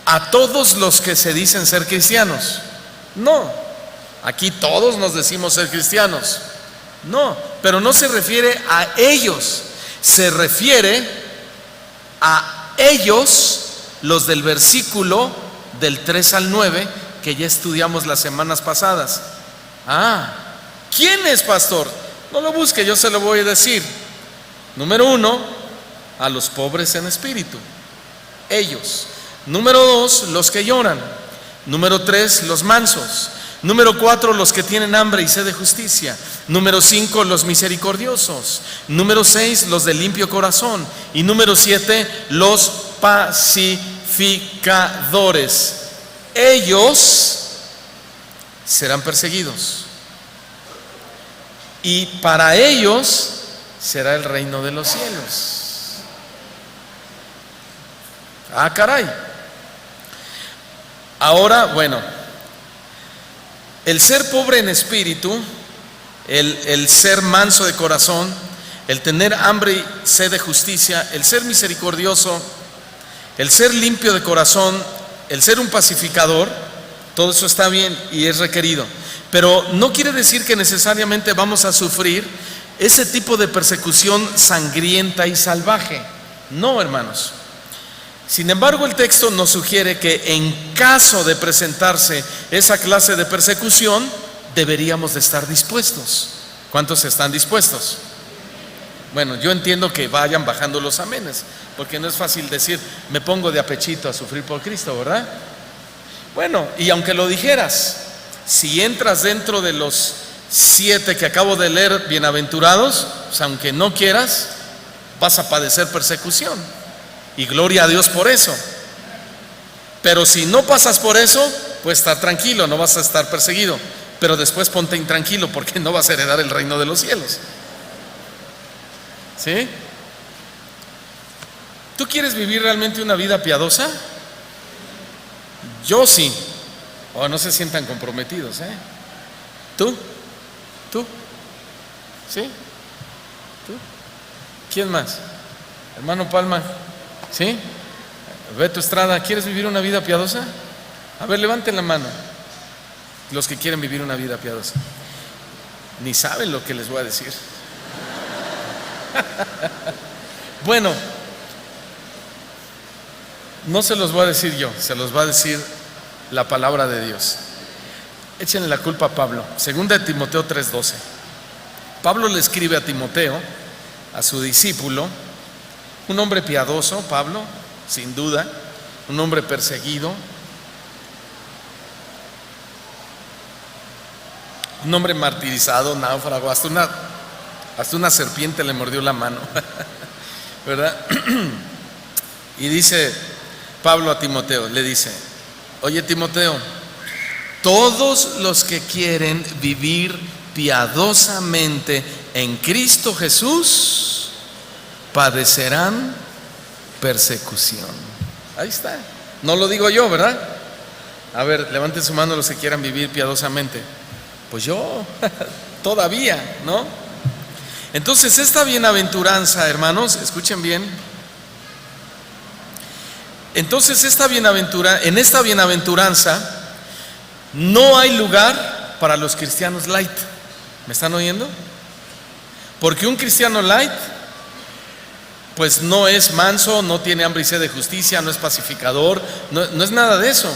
a todos los que se dicen ser cristianos. No, aquí todos nos decimos ser cristianos. No, pero no se refiere a ellos, se refiere a ellos, los del versículo del 3 al 9 que ya estudiamos las semanas pasadas. ¿Quién es, pastor? No lo busque, yo se lo voy a decir. Número 1, a los pobres en espíritu, ellos. Número 2, los que lloran. Número 3, los mansos. Número 4, los que tienen hambre y sed de justicia. Número 5, los misericordiosos. Número 6, los de limpio corazón. Y número 7, los pacificadores. Ellos serán perseguidos, y para ellos será el reino de los cielos. Ah, caray. Ahora, bueno, el ser pobre en espíritu, el ser manso de corazón, el tener hambre y sed de justicia, el ser misericordioso, el ser limpio de corazón, el ser un pacificador, todo eso está bien y es requerido. Pero no quiere decir que necesariamente vamos a sufrir ese tipo de persecución sangrienta y salvaje. No, hermanos. Sin embargo, el texto nos sugiere que en caso de presentarse esa clase de persecución, deberíamos de estar dispuestos. ¿Cuántos están dispuestos? Bueno, yo entiendo que vayan bajando los amenes, porque no es fácil decir, me pongo de apechito a sufrir por Cristo, ¿verdad? Bueno, y aunque lo dijeras, si entras dentro de los 7 que acabo de leer, bienaventurados, pues aunque no quieras, vas a padecer persecución. Y gloria a Dios por eso. Pero si no pasas por eso, pues estar tranquilo, no vas a estar perseguido. Pero después ponte intranquilo, porque no vas a heredar el reino de los cielos. ¿Sí? ¿Tú quieres vivir realmente una vida piadosa? Yo sí. Oh, no se sientan comprometidos, ¿eh? ¿Tú? ¿Sí? ¿Tú? ¿Quién más? Hermano Palma, ¿sí? Beto Estrada, ¿quieres vivir una vida piadosa? A ver, levanten la mano los que quieren vivir una vida piadosa. Ni saben lo que les voy a decir. Bueno, no se los voy a decir yo, se los va a decir la palabra de Dios. Échenle la culpa a Pablo. Segunda de Timoteo 3:12. Pablo le escribe a Timoteo, a su discípulo, un hombre piadoso, Pablo, sin duda, un hombre perseguido, un hombre martirizado, náufrago, hasta una serpiente le mordió la mano, ¿verdad? Y dice Pablo a Timoteo, le dice, oye Timoteo, todos los que quieren vivir piadosamente en Cristo Jesús padecerán persecución. Ahí está, no lo digo yo, ¿verdad? A ver, levanten su mano los que quieran vivir piadosamente. Pues yo, todavía, ¿no? Entonces esta bienaventuranza, hermanos, escuchen bien. Entonces en esta bienaventuranza no hay lugar para los cristianos light. ¿Me están oyendo? Porque un cristiano light pues no es manso, no tiene hambre y sed de justicia, no es pacificador, no es nada de eso.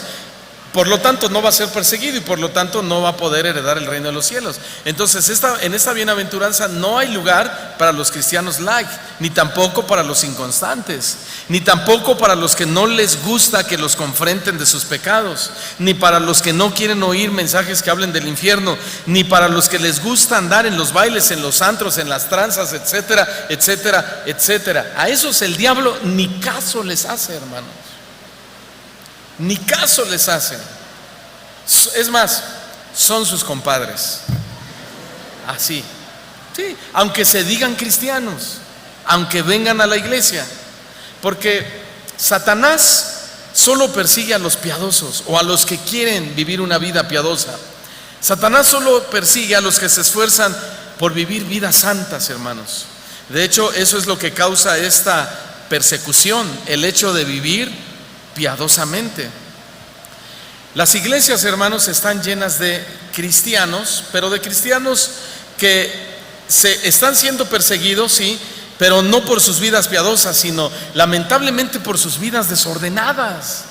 Por lo tanto no va a ser perseguido y por lo tanto no va a poder heredar el reino de los cielos. Entonces en esta bienaventuranza no hay lugar para los cristianos light, ni tampoco para los inconstantes, ni tampoco para los que no les gusta que los confronten de sus pecados, ni para los que no quieren oír mensajes que hablen del infierno, ni para los que les gusta andar en los bailes, en los antros, en las tranzas, etcétera, etcétera, etcétera. A esos el diablo ni caso les hace, hermanos. Ni caso les hacen. Es más, son sus compadres. Así. Sí, aunque se digan cristianos, aunque vengan a la iglesia. Porque Satanás solo persigue a los piadosos o a los que quieren vivir una vida piadosa. Satanás solo persigue a los que se esfuerzan por vivir vidas santas, hermanos. De hecho, eso es lo que causa esta persecución, el hecho de vivir piadosamente. Las iglesias, hermanos, están llenas de cristianos, pero de cristianos que se están siendo perseguidos, sí, pero no por sus vidas piadosas, sino lamentablemente por sus vidas desordenadas.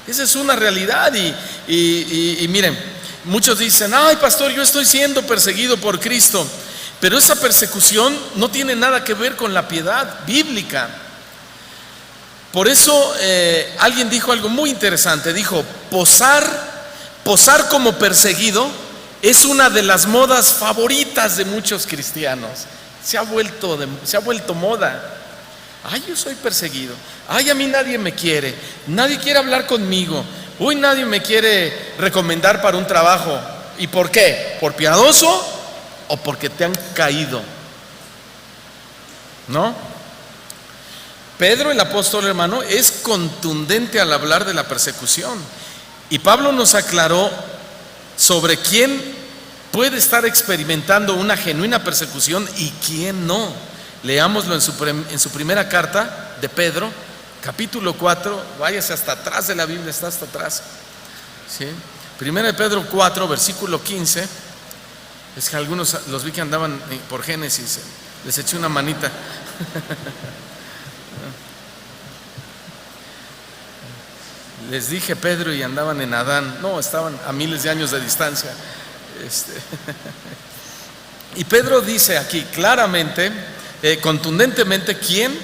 Esa es una realidad. Y miren, muchos dicen, ay pastor, yo estoy siendo perseguido por Cristo, pero esa persecución no tiene nada que ver con la piedad bíblica. Por eso alguien dijo algo muy interesante, dijo, posar posar como perseguido es una de las modas favoritas de muchos cristianos. Se ha vuelto moda. Ay, yo soy perseguido. Ay, a mí nadie me quiere. Nadie quiere hablar conmigo. Uy, nadie me quiere recomendar para un trabajo. ¿Y por qué? ¿Por piadoso o porque te han caído? ¿No? Pedro, el apóstol, hermano, es contundente al hablar de la persecución. Y Pablo nos aclaró sobre quién puede estar experimentando una genuina persecución y quién no. Leámoslo en su primera carta de Pedro, capítulo 4, váyase hasta atrás de la Biblia, está hasta atrás. ¿Sí? Primera de Pedro 4, versículo 15. Es que algunos los vi que andaban por Génesis, les eché una manita. Les dije Pedro y andaban en Adán. No, estaban a miles de años de distancia. Y Pedro dice aquí claramente, contundentemente, quién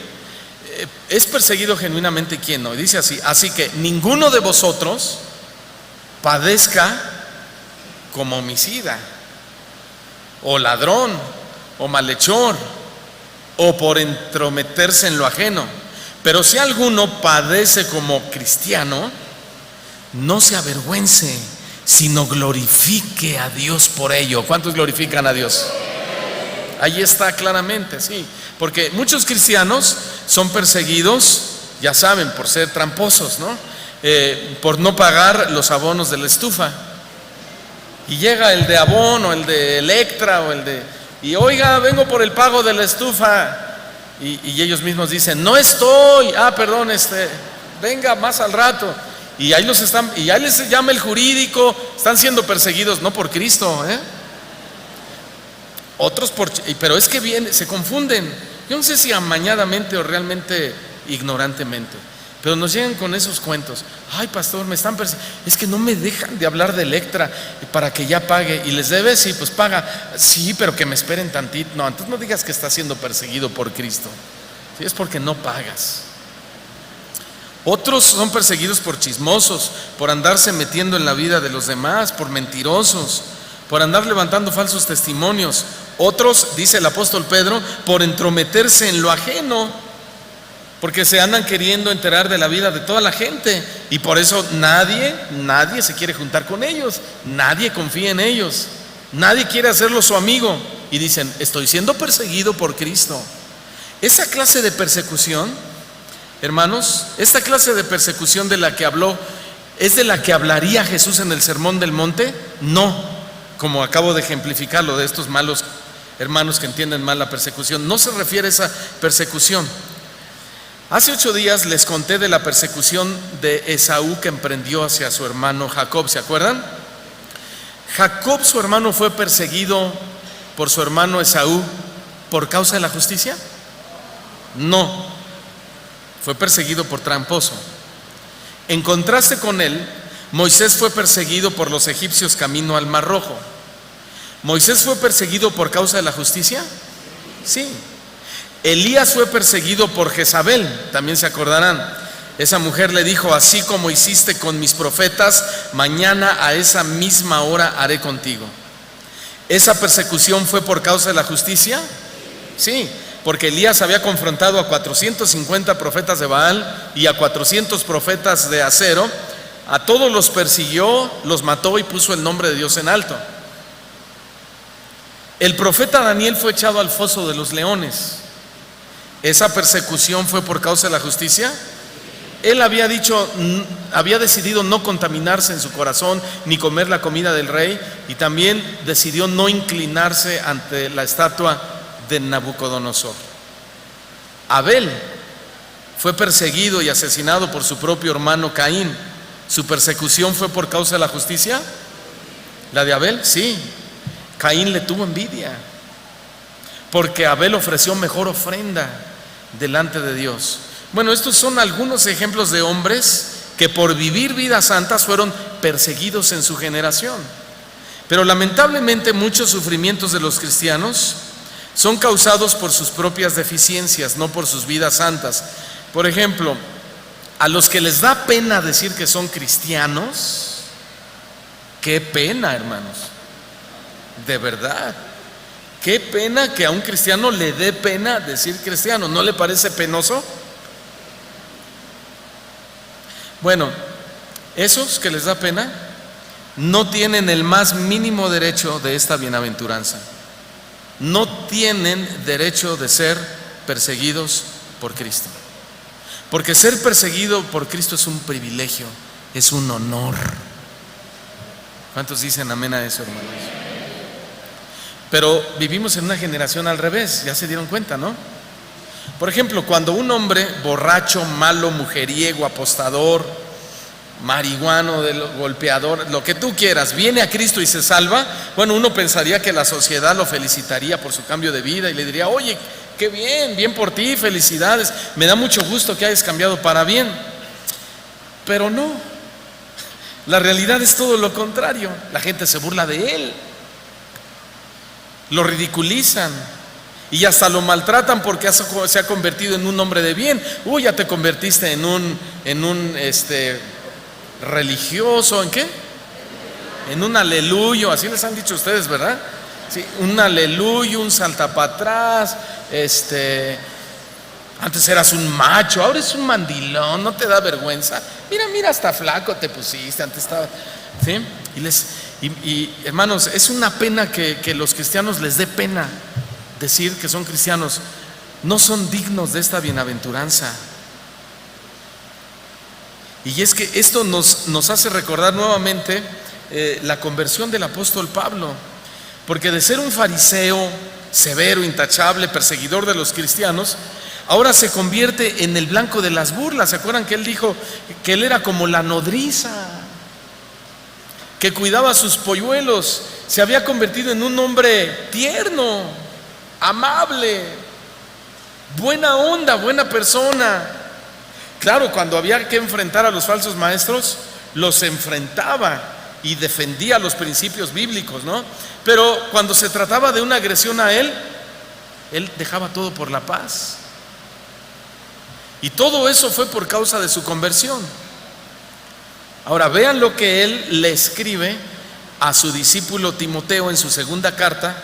es perseguido genuinamente y quién no. Y dice así: así que ninguno de vosotros padezca como homicida, o ladrón, o malhechor, o por entrometerse en lo ajeno. Pero si alguno padece como cristiano, no se avergüence, sino glorifique a Dios por ello. ¿Cuántos glorifican a Dios? Ahí está claramente, sí. Porque muchos cristianos son perseguidos, ya saben, por ser tramposos, ¿no? Por no pagar los abonos de la estufa. Y llega el de abono, el de Electra o el de... Y oiga, vengo por el pago de la estufa. Y ellos mismos dicen: no estoy. Perdón, venga más al rato. Y ahí les llama el jurídico. Están siendo perseguidos no por Cristo, otros pero es que se confunden. Yo no sé si amañadamente o realmente ignorantemente, pero nos llegan con esos cuentos. Ay, pastor, me están persiguiendo. Es que no me dejan de hablar de Electra para que ya pague. ¿Y les debe? Sí, pues paga. Sí, pero que me esperen tantito. No, entonces no digas que estás siendo perseguido por Cristo. Sí, es porque no pagas. Otros son perseguidos por chismosos, por andarse metiendo en la vida de los demás, por mentirosos, por andar levantando falsos testimonios. Otros, dice el apóstol Pedro, por entrometerse en lo ajeno, porque se andan queriendo enterar de la vida de toda la gente, y por eso nadie se quiere juntar con ellos, nadie confía en ellos, nadie quiere hacerlo su amigo, y dicen: estoy siendo perseguido por Cristo. Esa clase de persecución, hermanos, esta clase de persecución de la que habló, ¿es de la que hablaría Jesús en el Sermón del Monte? No, como acabo de ejemplificarlo, de estos malos hermanos que entienden mal la persecución. No se refiere a esa persecución. Hace 8 días les conté de la persecución de Esaú que emprendió hacia su hermano Jacob, ¿se acuerdan? Jacob, su hermano, fue perseguido por su hermano Esaú por causa de la justicia. No, fue perseguido por tramposo. En contraste con él, Moisés fue perseguido por los egipcios camino al Mar Rojo. ¿Moisés fue perseguido por causa de la justicia? Sí. Elías fue perseguido por Jezabel, también se acordarán. Esa mujer le dijo: así como hiciste con mis profetas, mañana a esa misma hora haré contigo. ¿Esa persecución fue por causa de la justicia? Sí, porque Elías había confrontado a 450 profetas de Baal y a 400 profetas de Acero. A todos los persiguió, los mató y puso el nombre de Dios en alto. El profeta Daniel fue echado al foso de los leones. ¿Esa persecución fue por causa de la justicia? Él había decidido no contaminarse en su corazón ni comer la comida del rey, y también decidió no inclinarse ante la estatua de Nabucodonosor. Abel fue perseguido y asesinado por su propio hermano Caín. ¿Su persecución fue por causa de la justicia? ¿La de Abel? Sí. Caín le tuvo envidia porque Abel ofreció mejor ofrenda delante de Dios. Bueno, estos son algunos ejemplos de hombres que por vivir vidas santas fueron perseguidos en su generación. Pero lamentablemente muchos sufrimientos de los cristianos son causados por sus propias deficiencias, no por sus vidas santas. Por ejemplo, a los que les da pena decir que son cristianos, Qué pena, hermanos, de verdad. Qué pena que a un cristiano le dé pena decir cristiano. ¿No le parece penoso? Bueno, esos que les da pena no tienen el más mínimo derecho de esta bienaventuranza. No tienen derecho de ser perseguidos por Cristo. Porque ser perseguido por Cristo es un privilegio, es un honor. ¿Cuántos dicen amén a eso, hermanos? Pero vivimos en una generación al revés, ya se dieron cuenta, ¿no? Por ejemplo, cuando un hombre borracho, malo, mujeriego, apostador, marihuano, golpeador, lo que tú quieras, viene a Cristo y se salva, bueno, uno pensaría que la sociedad lo felicitaría por su cambio de vida y le diría: oye, qué bien, bien por ti, felicidades, me da mucho gusto que hayas cambiado para bien. Pero no, la realidad es todo lo contrario. La gente se burla de él, lo ridiculizan y hasta lo maltratan porque se ha convertido en un hombre de bien. Uy, ya te convertiste en un religioso, ¿en qué? En un aleluyo, así les han dicho ustedes, ¿verdad? Sí, un aleluyo, un salta para atrás, antes eras un macho, ahora es un mandilón, ¿no te da vergüenza? Mira, hasta flaco te pusiste, antes estaba, ¿sí? Y hermanos, es una pena que los cristianos les dé pena decir que son cristianos. No son dignos de esta bienaventuranza. Y es que esto nos hace recordar nuevamente la conversión del apóstol Pablo, porque de ser un fariseo severo, intachable, perseguidor de los cristianos, ahora se convierte en el blanco de las burlas. ¿Se acuerdan que él dijo que él era como la nodriza, que cuidaba a sus polluelos? Se había convertido en un hombre tierno, amable, buena onda, buena persona. Claro, cuando había que enfrentar a los falsos maestros, los enfrentaba y defendía los principios bíblicos, ¿no? Pero cuando se trataba de una agresión a él dejaba todo por la paz. Y todo eso fue por causa de su conversión. Ahora vean lo que él le escribe a su discípulo Timoteo en su segunda carta.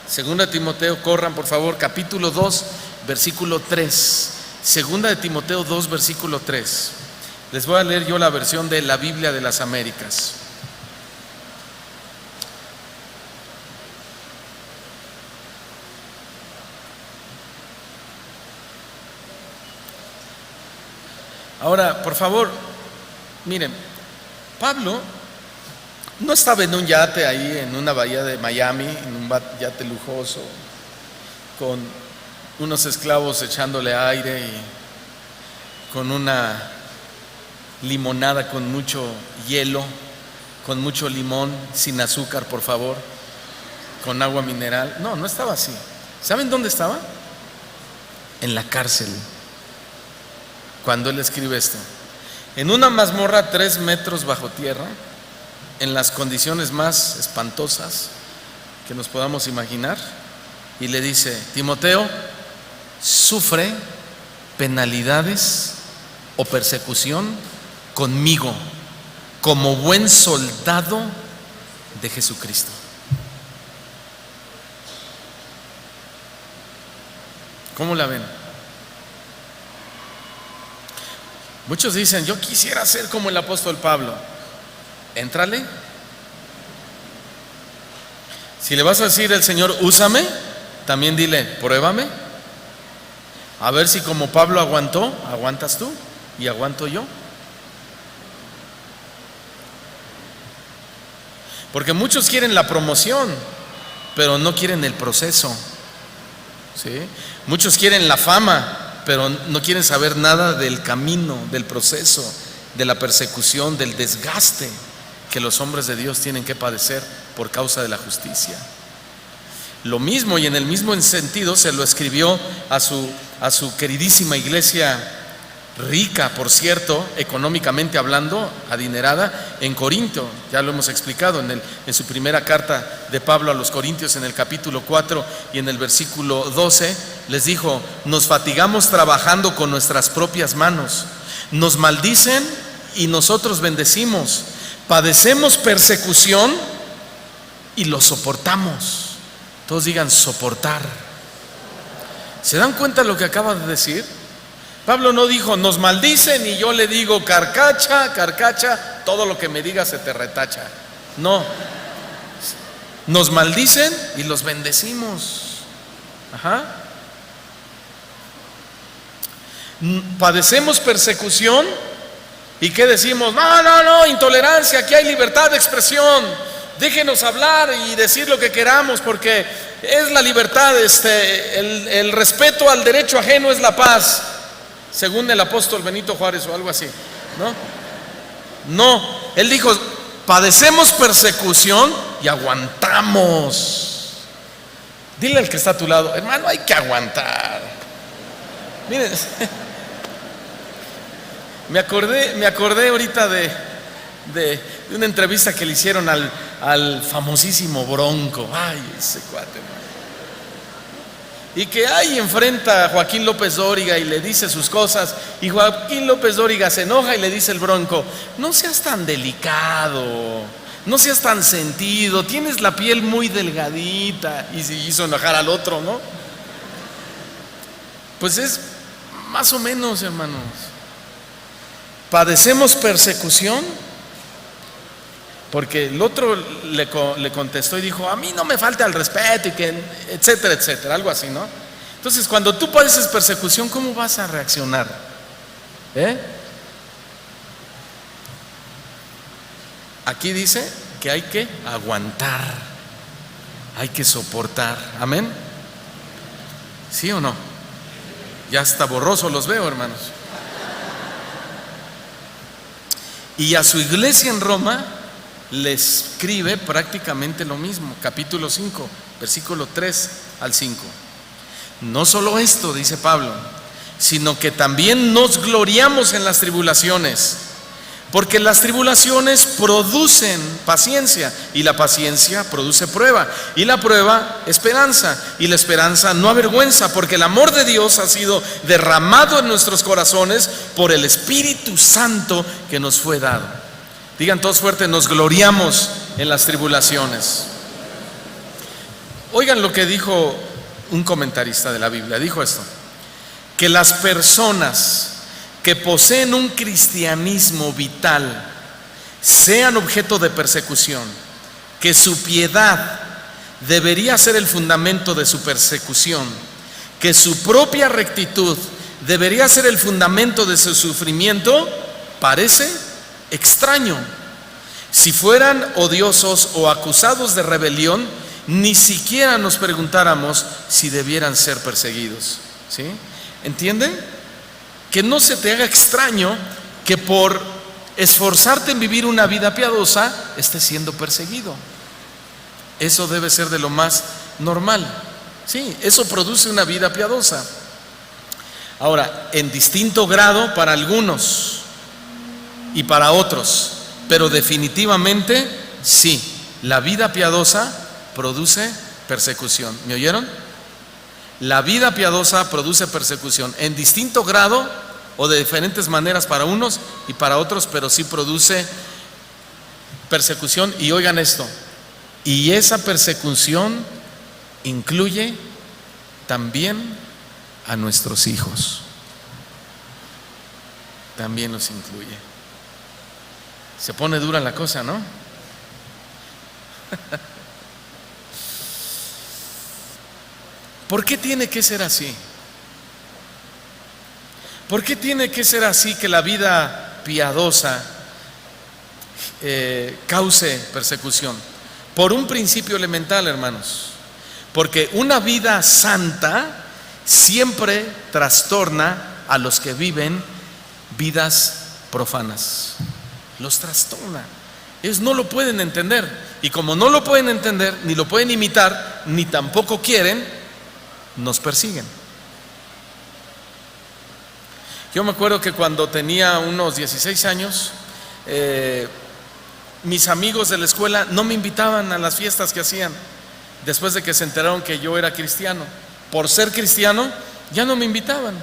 Segunda Timoteo, corran por favor, capítulo 2, versículo 3. Segunda de Timoteo 2, versículo 3. Les voy a leer yo la versión de la Biblia de las Américas. Ahora, por favor, miren, Pablo no estaba en un yate ahí en una bahía de Miami, en un yate lujoso, con unos esclavos echándole aire y con una limonada con mucho hielo, con mucho limón, sin azúcar, por favor, con agua mineral. No estaba así. ¿Saben dónde estaba? En la cárcel. Cuando él escribe esto, en una mazmorra 3 metros bajo tierra, en las condiciones más espantosas que nos podamos imaginar, y le dice: Timoteo, sufre penalidades o persecución conmigo como buen soldado de Jesucristo. ¿Cómo la ven? Muchos dicen: yo quisiera ser como el apóstol Pablo. Éntrale. Si le vas a decir al Señor: úsame, también dile: pruébame. A ver si como Pablo aguantó, aguantas tú y aguanto yo. Porque muchos quieren la promoción, pero no quieren el proceso, ¿sí? Muchos quieren la fama, pero no quieren saber nada del camino, del proceso, de la persecución, del desgaste que los hombres de Dios tienen que padecer por causa de la justicia. Lo mismo, y en el mismo sentido, se lo escribió a su queridísima iglesia, rica, por cierto, económicamente hablando, adinerada, en Corinto. Ya lo hemos explicado en su primera carta de Pablo a los Corintios, en el capítulo 4 y en el versículo 12, les dijo: nos fatigamos trabajando con nuestras propias manos, nos maldicen y nosotros bendecimos, Padecemos persecución y lo soportamos. Todos digan soportar. ¿Se dan cuenta de lo que acaba de decir? Pablo no dijo nos maldicen y yo le digo carcacha, carcacha, todo lo que me digas se te retacha. No, nos maldicen y los bendecimos. Ajá. Padecemos persecución y ¿qué decimos? No, intolerancia, aquí hay libertad de expresión, déjenos hablar y decir lo que queramos porque es la libertad, el respeto al derecho ajeno es la paz, según el apóstol Benito Juárez o algo así, no, él dijo padecemos persecución y aguantamos. Dile al que está a tu lado, hermano, hay que aguantar. Miren, me acordé ahorita de una entrevista que le hicieron al famosísimo Bronco. Ay, ese cuate, man. Y que ahí enfrenta a Joaquín López Dóriga y le dice sus cosas, y Joaquín López Dóriga se enoja y le dice el Bronco: no seas tan delicado, no seas tan sentido, tienes la piel muy delgadita. Y se hizo enojar al otro, ¿no? Pues es más o menos, hermanos. Padecemos persecución porque el otro le contestó y dijo: a mí no me falta el respeto y que etcétera, etcétera, algo así, ¿no? Entonces, cuando tú padeces persecución, ¿cómo vas a reaccionar? Aquí dice que hay que aguantar, hay que soportar. ¿Amén? ¿Sí o no? Ya hasta borroso los veo, hermanos. Y a su iglesia en Roma le escribe prácticamente lo mismo, capítulo 5, versículo 3 al 5. No solo esto, dice Pablo, sino que también nos gloriamos en las tribulaciones, porque las tribulaciones producen paciencia, y la paciencia produce prueba, y la prueba esperanza, y la esperanza no avergüenza, porque el amor de Dios ha sido derramado en nuestros corazones por el Espíritu Santo que nos fue dado. Digan todos fuerte: nos gloriamos en las tribulaciones. Oigan lo que dijo un comentarista de la Biblia. Dijo esto: que las personas que poseen un cristianismo vital sean objeto de persecución, que su piedad debería ser el fundamento de su persecución, que su propia rectitud debería ser el fundamento de su sufrimiento, parece extraño. Si fueran odiosos o acusados de rebelión, ni siquiera nos preguntáramos si debieran ser perseguidos. ¿Sí? ¿Entienden? Que no se te haga extraño que por esforzarte en vivir una vida piadosa estés siendo perseguido. Eso debe ser de lo más normal. Sí, eso produce una vida piadosa. Ahora, en distinto grado para algunos y para otros, pero definitivamente sí, la vida piadosa produce persecución. ¿Me oyeron? La vida piadosa produce persecución en distinto grado o de diferentes maneras para unos y para otros, pero sí produce persecución. Y oigan esto, y esa persecución incluye también a nuestros hijos. También los incluye. Se pone dura la cosa, ¿no? ¿Por qué tiene que ser así? ¿Por qué tiene que ser así que la vida piadosa cause persecución? Por un principio elemental, hermanos. Porque una vida santa siempre trastorna a los que viven vidas profanas. Los trastorna. Ellos no lo pueden entender. Y como no lo pueden entender, ni lo pueden imitar, ni tampoco quieren, nos persiguen. Yo me acuerdo que cuando tenía unos 16 años, mis amigos de la escuela no me invitaban a las fiestas que hacían después de que se enteraron que yo era cristiano. Por ser cristiano, ya no me invitaban.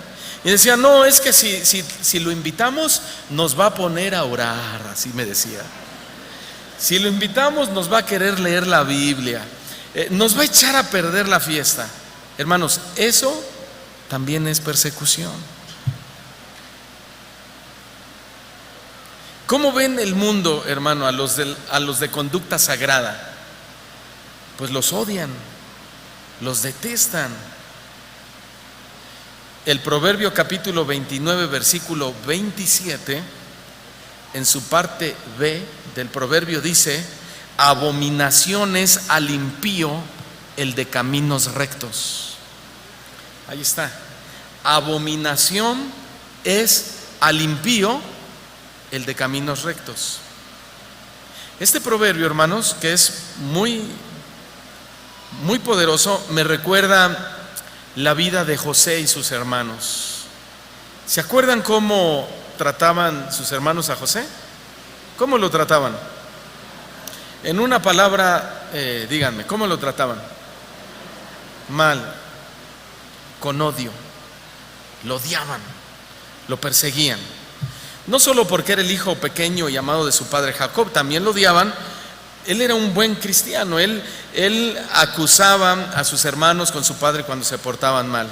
Y decían: no, es que si lo invitamos, nos va a poner a orar. Así me decía. Si lo invitamos, nos va a querer leer la Biblia, nos va a echar a perder la fiesta. Hermanos, eso también es persecución. ¿Cómo ven el mundo, hermano, a los de conducta sagrada? Pues los odian, los detestan. El Proverbio capítulo 29, versículo 27, en su parte B del Proverbio dice: abominación es al impío el de caminos rectos. Ahí está. Abominación es al impío el de caminos rectos. Este proverbio, hermanos, que es muy poderoso, me recuerda la vida de José y sus hermanos. ¿Se acuerdan cómo trataban sus hermanos a José? ¿Cómo lo trataban? En una palabra, díganme, ¿cómo lo trataban? Mal, con odio. Lo odiaban, lo perseguían. No solo porque era el hijo pequeño y amado de su padre Jacob, también lo odiaban. Él era un buen cristiano, él acusaba a sus hermanos con su padre cuando se portaban mal.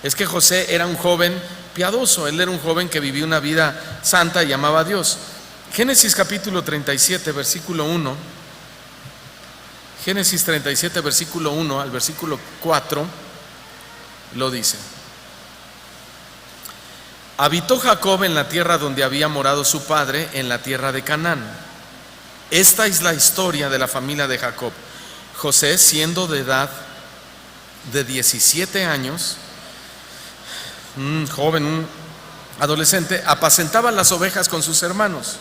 Es que José era un joven piadoso, él era un joven que vivía una vida santa y amaba a Dios. Génesis capítulo 37, versículo 1. Génesis 37, versículo 1 al versículo 4 lo dice: habitó Jacob en la tierra donde había morado su padre, en la tierra de Canaán. Esta es la historia de la familia de Jacob. José, siendo de edad de 17 años, un joven, un adolescente, apacentaba las ovejas con sus hermanos.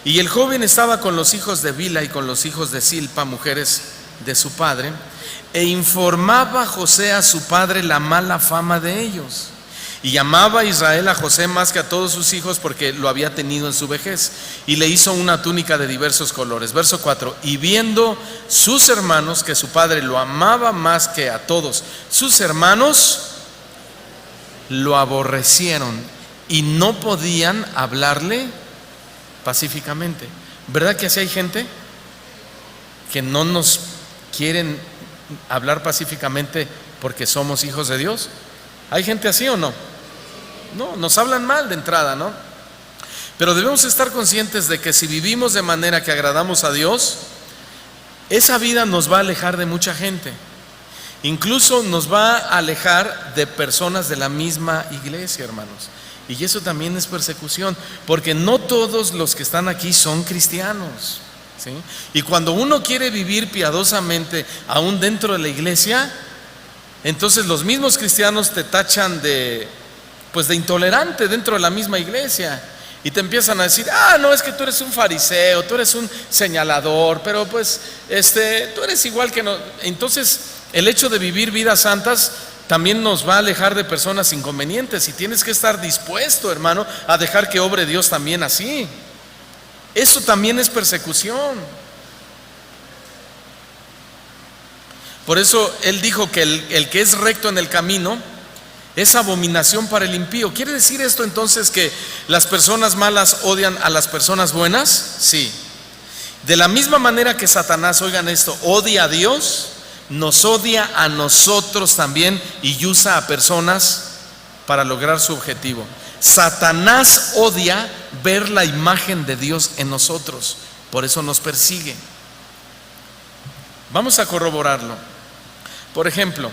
Y el joven estaba con los hijos de Bila y con los hijos de Silpa, mujeres de su padre, e informaba José a su padre la mala fama de ellos. Y llamaba a Israel a José más que a todos sus hijos, porque lo había tenido en su vejez, y le hizo una túnica de diversos colores. Verso 4: y viendo sus hermanos que su padre lo amaba más que a todos sus hermanos, lo aborrecieron y no podían hablarle pacíficamente. ¿Verdad que así hay gente que no nos quieren hablar pacíficamente porque somos hijos de Dios? ¿Hay gente así o no? No, nos hablan mal de entrada, ¿no? Pero debemos estar conscientes de que si vivimos de manera que agradamos a Dios, esa vida nos va a alejar de mucha gente. Incluso nos va a alejar de personas de la misma iglesia, hermanos. Y eso también es persecución, porque no todos los que están aquí son cristianos, ¿sí? Y cuando uno quiere vivir piadosamente aún dentro de la iglesia, entonces los mismos cristianos te tachan de intolerante dentro de la misma iglesia, y te empiezan a decir: no, es que tú eres un fariseo, tú eres un señalador, pero tú eres igual que no. Entonces el hecho de vivir vidas santas también nos va a alejar de personas inconvenientes, y tienes que estar dispuesto, hermano, a dejar que obre Dios también así. Eso también es persecución. Por eso él dijo que el que es recto en el camino es abominación para el impío. ¿Quiere decir esto entonces que las personas malas odian a las personas buenas? Sí. De la misma manera que Satanás, oigan esto, odia a Dios, nos odia a nosotros también, y usa a personas para lograr su objetivo. Satanás odia ver la imagen de Dios en nosotros, por eso nos persigue. Vamos a corroborarlo. Por ejemplo,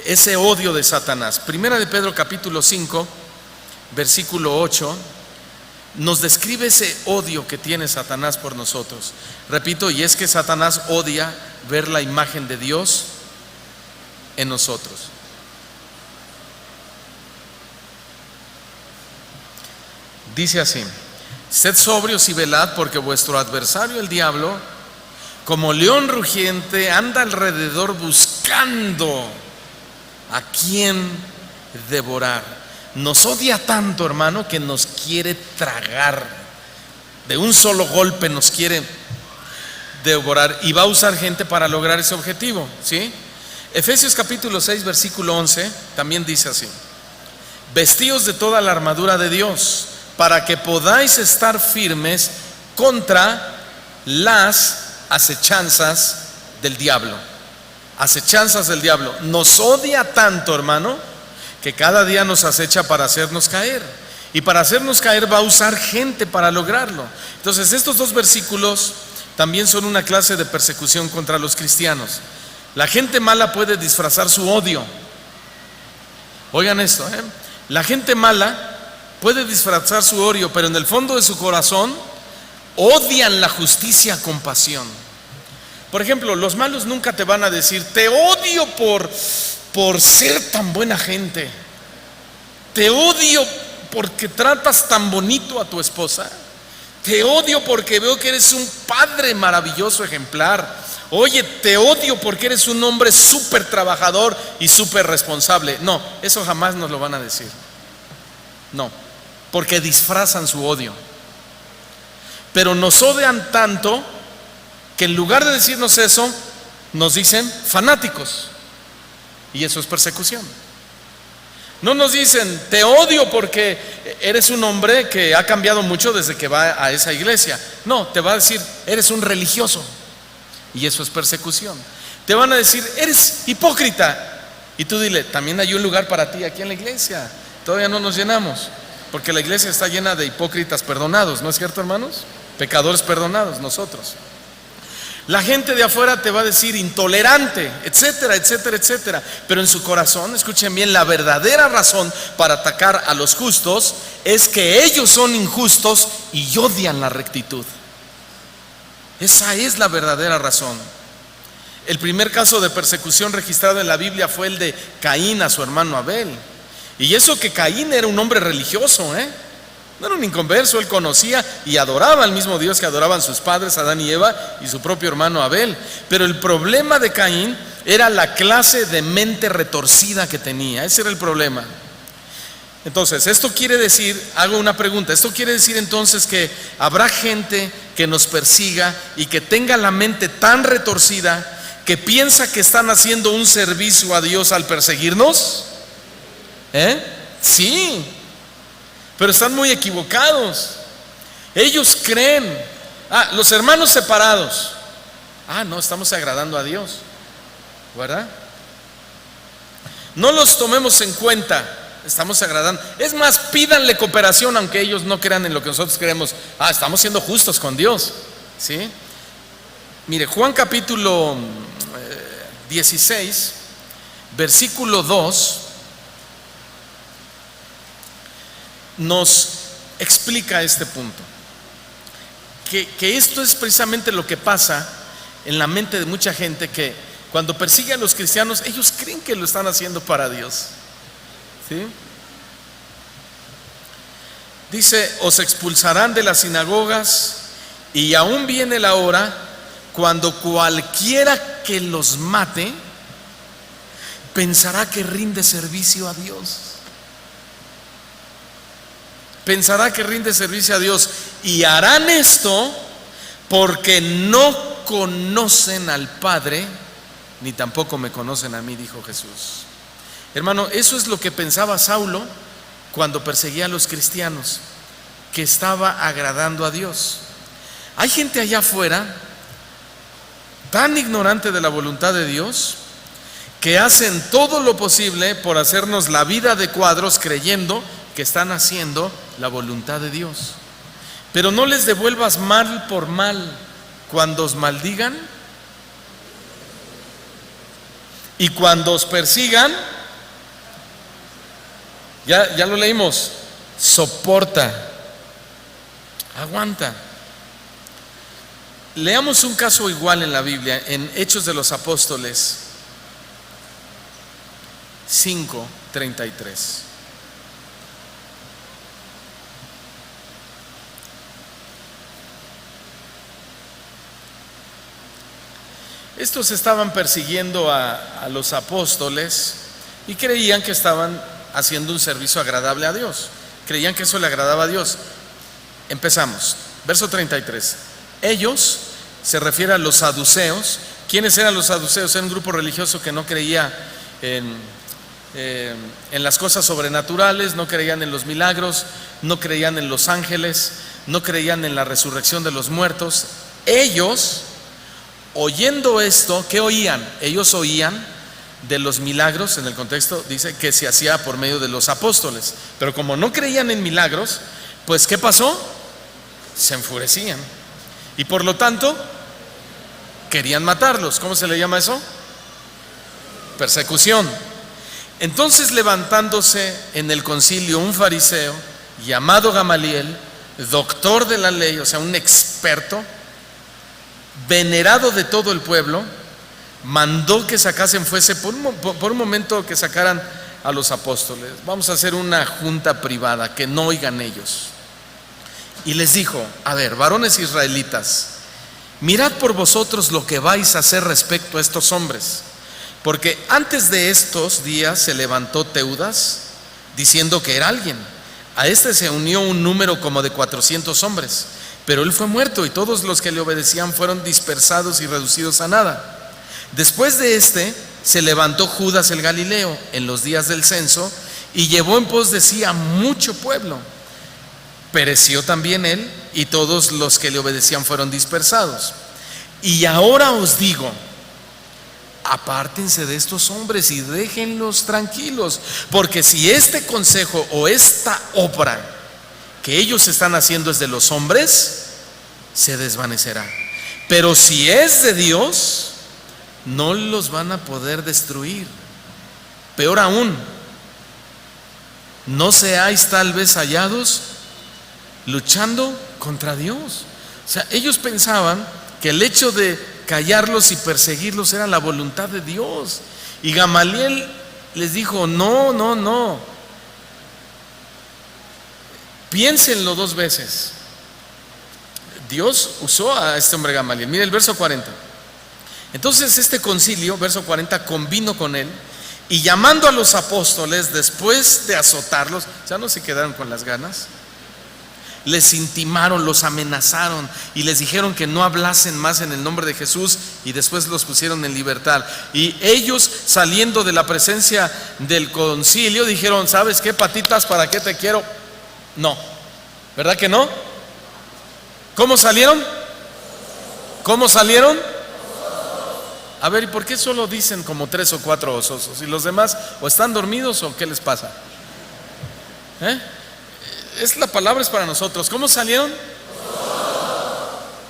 ese odio de Satanás. Primera de Pedro capítulo 5, versículo 8, nos describe ese odio que tiene Satanás por nosotros. Repito, y es que Satanás odia ver la imagen de Dios en nosotros. Dice así: sed sobrios y velad, porque vuestro adversario el diablo, como león rugiente, anda alrededor buscando a quién devorar. Nos odia tanto, hermano, que nos quiere tragar. De un solo golpe nos quiere devorar, y va a usar gente para lograr ese objetivo, ¿sí? Efesios capítulo 6, versículo 11 también dice así: vestíos de toda la armadura de Dios, para que podáis estar firmes contra las acechanzas del diablo. Acechanzas del diablo. Nos odia tanto, hermano, que cada día nos acecha para hacernos caer. Y para hacernos caer va a usar gente para lograrlo. Entonces estos dos versículos también son una clase de persecución contra los cristianos. La gente mala puede disfrazar su odio. Oigan esto, la gente mala puede disfrazar su odio, pero en el fondo de su corazón odian la justicia con pasión. Por ejemplo, los malos nunca te van a decir: te odio por ser tan buena gente, te odio porque tratas tan bonito a tu esposa, te odio porque veo que eres un padre maravilloso, ejemplar. Oye, te odio porque eres un hombre súper trabajador y súper responsable. No, eso jamás nos lo van a decir. No, porque disfrazan su odio. Pero nos odian tanto que en lugar de decirnos eso, nos dicen fanáticos. Y eso es persecución. No nos dicen: te odio porque eres un hombre que ha cambiado mucho desde que va a esa iglesia. No, te va a decir: eres un religioso. Y eso es persecución. Te van a decir: eres hipócrita. Y tú dile: también hay un lugar para ti aquí en la iglesia. Todavía no nos llenamos, porque la iglesia está llena de hipócritas perdonados, ¿no es cierto, hermanos? Pecadores perdonados, nosotros. La gente de afuera te va a decir intolerante, etcétera, etcétera, etcétera. Pero en su corazón, escuchen bien, la verdadera razón para atacar a los justos es que ellos son injustos y odian la rectitud. Esa es la verdadera razón. El primer caso de persecución registrado en la Biblia fue el de Caín a su hermano Abel. Y eso que Caín era un hombre religioso, no era un inconverso. Él conocía y adoraba al mismo Dios que adoraban sus padres, Adán y Eva, y su propio hermano Abel. Pero el problema de Caín era la clase de mente retorcida que tenía. Ese era el problema. Entonces, esto quiere decir, hago una pregunta, esto quiere decir entonces que habrá gente que nos persiga y que tenga la mente tan retorcida que piensa que están haciendo un servicio a Dios al perseguirnos. Sí, pero están muy equivocados. Ellos creen: los hermanos separados, no, estamos agradando a Dios, ¿verdad? No los tomemos en cuenta, estamos agradando. Es más, pídanle cooperación aunque ellos no crean en lo que nosotros creemos. Estamos siendo justos con Dios, ¿sí? Mire, Juan capítulo 16, versículo 2 nos explica este punto, que esto es precisamente lo que pasa en la mente de mucha gente, que cuando persigue a los cristianos, ellos creen que lo están haciendo para Dios, ¿sí? Dice: os expulsarán de las sinagogas, y aún viene la hora cuando cualquiera que los mate pensará que rinde servicio a Dios. Pensará que rinde servicio a Dios, y harán esto porque no conocen al Padre, ni tampoco me conocen a mí, dijo Jesús. Hermano, eso es lo que pensaba Saulo cuando perseguía a los cristianos, que estaba agradando a Dios. Hay gente allá afuera tan ignorante de la voluntad de Dios que hacen todo lo posible por hacernos la vida de cuadros, creyendo que están haciendo la voluntad de Dios. Pero no les devuelvas mal por mal. Cuando os maldigan y cuando os persigan, ya lo leímos, soporta, aguanta. Leamos un caso igual en la Biblia, en Hechos de los Apóstoles 5:33. Estos estaban persiguiendo a los apóstoles y creían que estaban haciendo un servicio agradable a Dios. Creían que eso le agradaba a Dios. Empezamos, verso 33. Ellos, se refiere a los saduceos. ¿Quiénes eran los saduceos? Era un grupo religioso que no creía en las cosas sobrenaturales, no creían en los milagros, no creían en los ángeles, no creían en la resurrección de los muertos. ellos, oyendo esto, ¿qué oían? Ellos oían de los milagros, en el contexto dice que se hacía por medio de los apóstoles, pero como no creían en milagros, pues ¿qué pasó? Se enfurecían y por lo tanto querían matarlos. ¿Cómo se le llama eso? Persecución. Entonces, levantándose en el concilio un fariseo llamado Gamaliel, doctor de la ley, o sea, un experto, venerado de todo el pueblo, mandó que sacasen, fuese por un momento, que sacaran a los apóstoles. Vamos a hacer una junta privada, que no oigan ellos. Y les dijo: a ver, varones israelitas, mirad por vosotros lo que vais a hacer respecto a estos hombres, porque antes de estos días se levantó Teudas diciendo que era alguien. A este se unió un número como de 400 hombres, pero él fue muerto y todos los que le obedecían fueron dispersados y reducidos a nada. Después de este se levantó Judas el Galileo en los días del censo y llevó en pos de sí a mucho pueblo. Pereció también él y todos los que le obedecían fueron dispersados. Y ahora os digo: apártense de estos hombres y déjenlos tranquilos, porque si este consejo o esta obra que ellos están haciendo es de los hombres, se desvanecerá. Pero si es de Dios, no los van a poder destruir. Peor aún, no seáis tal vez hallados luchando contra Dios. O sea, ellos pensaban que el hecho de callarlos y perseguirlos era la voluntad de Dios. Y Gamaliel les dijo: no, piénsenlo dos veces. Dios usó a este hombre Gamaliel. Mire el verso 40. Entonces este concilio, verso 40, convino con él, y llamando a los apóstoles, después de azotarlos, ya no se quedaron con las ganas, les intimaron, los amenazaron y les dijeron que no hablasen más en el nombre de Jesús, y después los pusieron en libertad. Y ellos, saliendo de la presencia del concilio, dijeron: ¿sabes qué, patitas? ¿Para qué te quiero? No, ¿verdad que no? ¿Cómo salieron? ¿Cómo salieron? A ver, ¿y por qué solo dicen como 3 o 4 gozosos? ¿Y los demás o están dormidos o qué les pasa? La palabra es para nosotros. ¿Cómo salieron?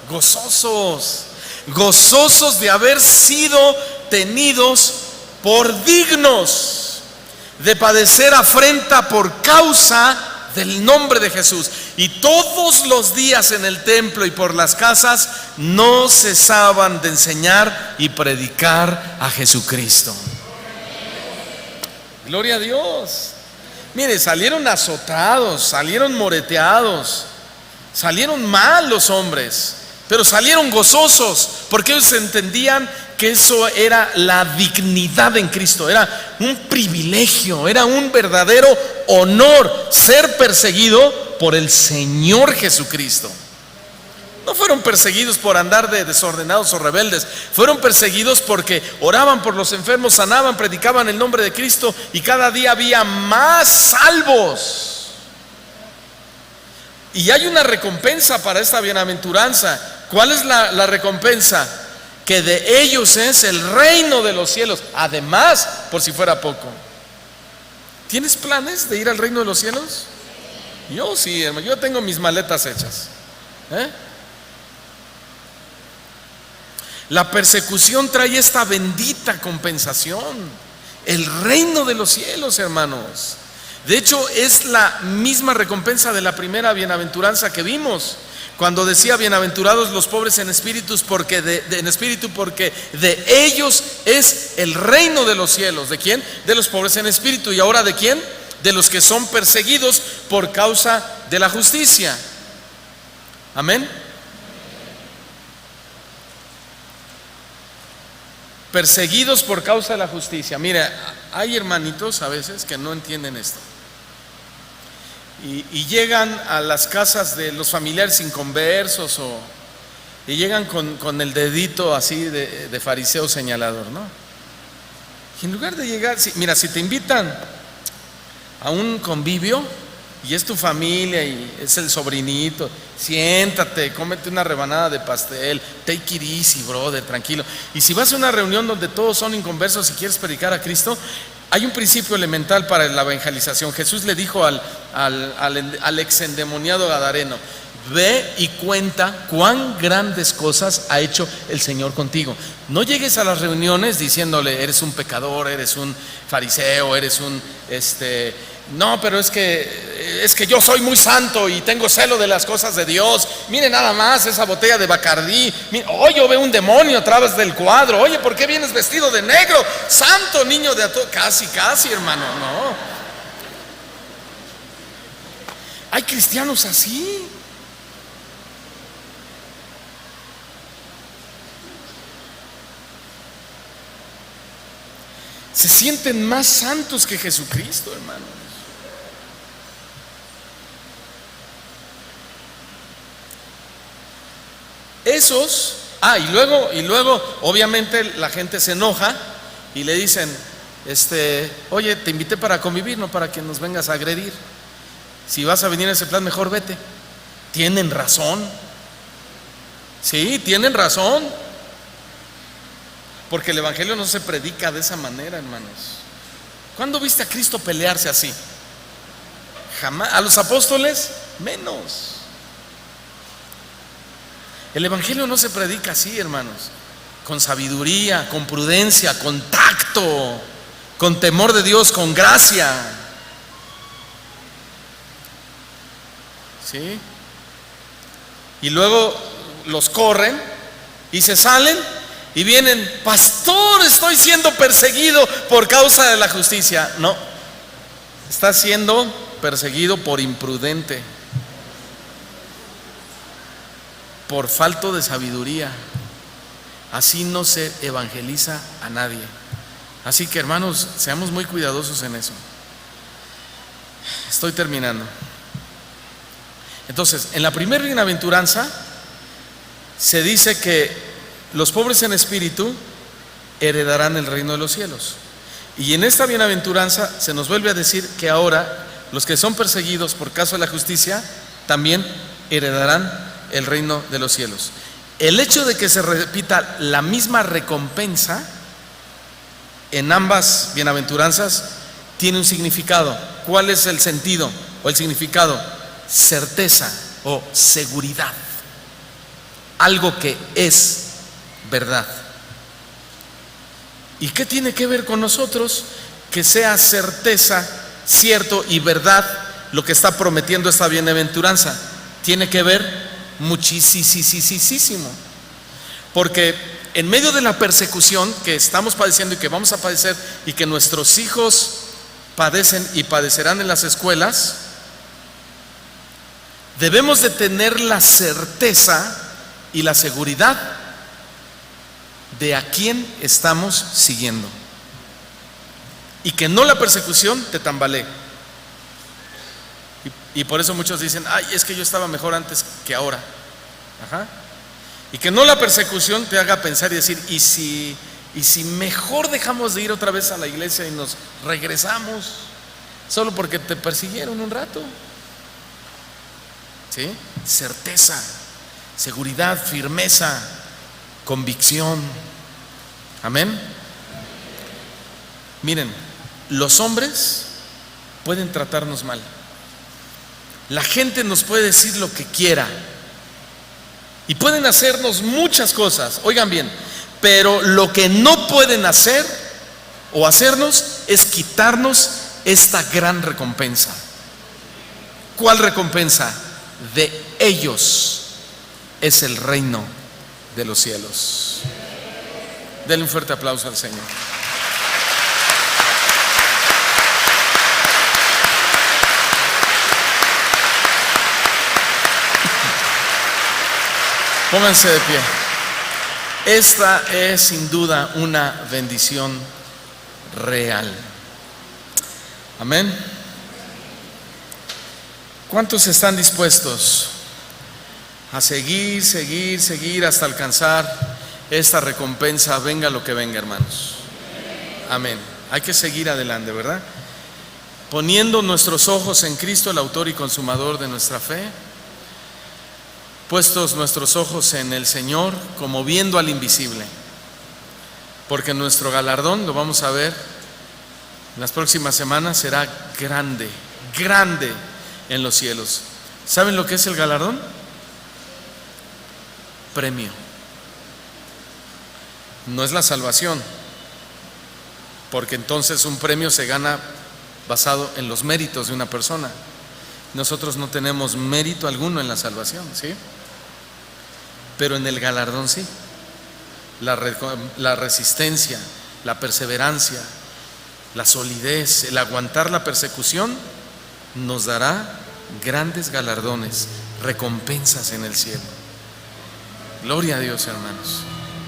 Gozosos. Gozosos de haber sido tenidos por dignos de padecer afrenta por causa del nombre de Jesús. Y todos los días en el templo y por las casas no cesaban de enseñar y predicar a Jesucristo. Gloria a Dios. Mire, salieron azotados, salieron moreteados, salieron mal los hombres, pero salieron gozosos, porque ellos entendían que eso era la dignidad en Cristo, era un privilegio, era un verdadero honor ser perseguido por el Señor Jesucristo. No fueron perseguidos por andar de desordenados o rebeldes, fueron perseguidos porque oraban por los enfermos, sanaban, predicaban el nombre de Cristo, y cada día había más salvos. Y hay una recompensa para esta bienaventuranza. ¿Cuál es la recompensa? Que de ellos es el reino de los cielos. Además, por si fuera poco, ¿tienes planes de ir al reino de los cielos? Yo sí, hermano, yo tengo mis maletas hechas. La persecución trae esta bendita compensación, el reino de los cielos, hermanos. De hecho, es la misma recompensa de la primera bienaventuranza que vimos, cuando decía: bienaventurados los pobres en espíritu, porque de ellos es el reino de los cielos. ¿De quién? De los pobres en espíritu. ¿Y ahora de quién? De los que son perseguidos por causa de la justicia. Amén. Perseguidos por causa de la justicia. Mira, hay hermanitos a veces que no entienden esto y llegan a las casas de los familiares inconversos, y llegan con el dedito así de fariseo señalador, ¿no? Y en lugar de llegar, mira, si te invitan a un convivio, y es tu familia y es el sobrinito, siéntate, cómete una rebanada de pastel, take it easy, brother, tranquilo. Y si vas a una reunión donde todos son inconversos y quieres predicar a Cristo, hay un principio elemental para la evangelización. Jesús le dijo al exendemoniado gadareno: ve y cuenta cuán grandes cosas ha hecho el Señor contigo. No llegues a las reuniones diciéndole: eres un pecador, eres un fariseo, eres un no, pero es que yo soy muy santo y tengo celo de las cosas de Dios. Mire nada más esa botella de Bacardí. Oye, yo veo un demonio a través del cuadro. Oye, ¿por qué vienes vestido de negro? Santo niño de casi, hermano, no. Hay cristianos así. Se sienten más santos que Jesucristo, hermanos. Esos, y luego obviamente la gente se enoja y le dicen: oye, te invité para convivir, no para que nos vengas a agredir. Si vas a venir a ese plan, mejor vete. Tienen razón. Sí, tienen razón. Porque el evangelio no se predica de esa manera, hermanos. ¿Cuándo viste a Cristo pelearse así? Jamás. A los apóstoles, menos. El evangelio no se predica así, hermanos. Con sabiduría, con prudencia, con tacto, con temor de Dios, con gracia. ¿Sí? Y luego los corren y se salen y vienen: pastor, estoy siendo perseguido por causa de la justicia. No, está siendo perseguido por imprudente, por falta de sabiduría. Así no se evangeliza a nadie. Así que, hermanos, seamos muy cuidadosos en eso. Estoy terminando. Entonces, en la primera bienaventuranza se dice que los pobres en espíritu heredarán el reino de los cielos. Y en esta bienaventuranza se nos vuelve a decir que ahora los que son perseguidos por causa de la justicia también heredarán el reino de los cielos. El hecho de que se repita la misma recompensa en ambas bienaventuranzas tiene un significado. ¿Cuál es el sentido o el significado? Certeza o seguridad. Algo que es verdad. ¿Y qué tiene que ver con nosotros? Que sea certeza, cierto y verdad lo que está prometiendo esta bienaventuranza. Tiene que ver muchísimo, porque en medio de la persecución que estamos padeciendo y que vamos a padecer y que nuestros hijos padecen y padecerán en las escuelas, debemos de tener la certeza y la seguridad de a quién estamos siguiendo, y que no la persecución te tambalee. Y por eso muchos dicen: ay, es que yo estaba mejor antes que ahora. Y que no la persecución te haga pensar y decir: ¿y si mejor dejamos de ir otra vez a la iglesia y nos regresamos solo porque te persiguieron un rato? ¿Sí? Certeza, seguridad, firmeza, convicción. Amén. Miren, los hombres pueden tratarnos mal. La gente nos puede decir lo que quiera y pueden hacernos muchas cosas, oigan bien, pero lo que no pueden hacer o hacernos es quitarnos esta gran recompensa. ¿Cuál recompensa? De ellos es el reino de los cielos. Denle un fuerte aplauso al Señor. Pónganse de pie. Esta es sin duda una bendición real. Amén. ¿Cuántos están dispuestos a seguir hasta alcanzar esta recompensa, venga lo que venga, hermanos? Amén. Hay que seguir adelante, ¿verdad? poniendo nuestros ojos en Cristo, el autor y consumador de nuestra fe, puestos nuestros ojos en el Señor, como viendo al invisible, porque nuestro galardón, lo vamos a ver en las próximas semanas, será grande, grande en los cielos. ¿Saben lo que es el galardón? Premio. No es la salvación, porque entonces un premio se gana basado en los méritos de una persona. Nosotros no tenemos mérito alguno en la salvación, ¿sí? Pero en el galardón sí. La resistencia, la perseverancia, la solidez, el aguantar la persecución nos dará grandes galardones, recompensas en el cielo. Gloria a Dios, hermanos.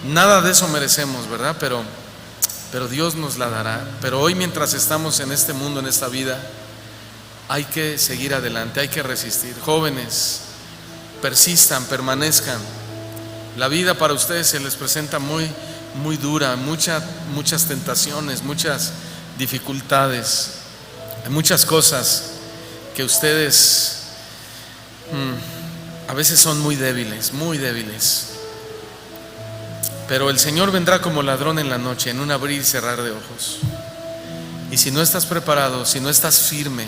Nada de eso merecemos, ¿verdad? Pero Dios nos la dará. Pero hoy, mientras estamos en este mundo, en esta vida, hay que seguir adelante, hay que resistir. Jóvenes, persistan, permanezcan. La vida para ustedes se les presenta muy, muy dura, muchas tentaciones, muchas dificultades, muchas cosas que ustedes a veces son muy débiles, muy débiles. Pero el Señor vendrá como ladrón en la noche, en un abrir y cerrar de ojos. Y si no estás preparado, si no estás firme,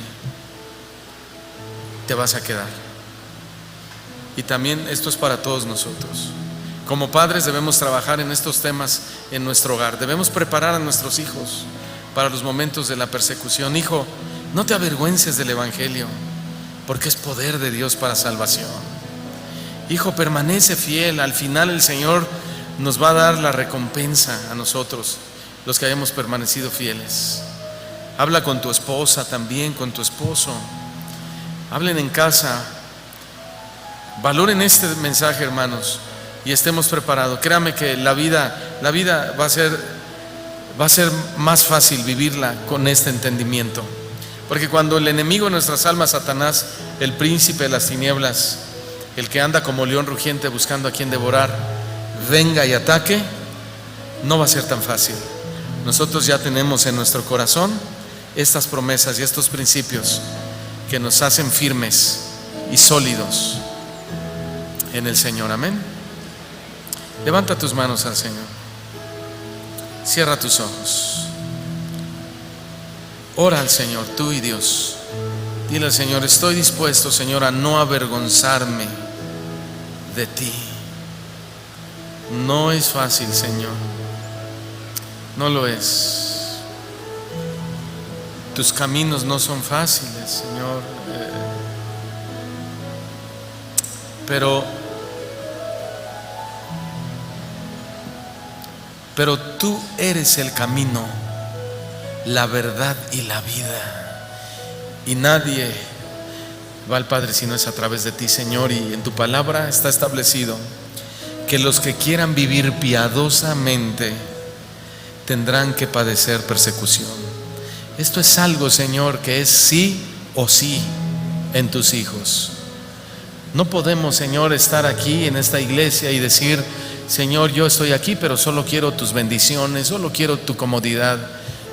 te vas a quedar. Y también esto es para todos nosotros. Como padres debemos trabajar en estos temas en nuestro hogar. Debemos preparar a nuestros hijos para los momentos de la persecución. Hijo, no te avergüences del Evangelio, porque es poder de Dios para salvación. Hijo, permanece fiel. Al final el Señor nos va a dar la recompensa a nosotros, los que hayamos permanecido fieles. Habla con tu esposa también, con tu esposo. Hablen en casa. Valoren este mensaje, hermanos, y estemos preparados. Créame que la vida va a ser más fácil vivirla con este entendimiento. Porque cuando el enemigo de nuestras almas, Satanás, el príncipe de las tinieblas, el que anda como león rugiente buscando a quien devorar, venga y ataque, no va a ser tan fácil. Nosotros ya tenemos en nuestro corazón estas promesas y estos principios que nos hacen firmes y sólidos en el Señor. Amén. Levanta tus manos al Señor. Cierra tus ojos. Ora al Señor, tú y Dios. Dile al Señor: estoy dispuesto, Señor, a no avergonzarme de ti. No es fácil, Señor. No lo es. Tus caminos no son fáciles, Señor. Pero tú eres el camino, la verdad y la vida. Y nadie va al Padre si no es a través de ti, Señor. Y en tu palabra está establecido que los que quieran vivir piadosamente tendrán que padecer persecución. Esto es algo, Señor, que es sí o sí en tus hijos. No podemos, Señor, estar aquí en esta iglesia y decir: Señor, yo estoy aquí, pero solo quiero tus bendiciones, solo quiero tu comodidad,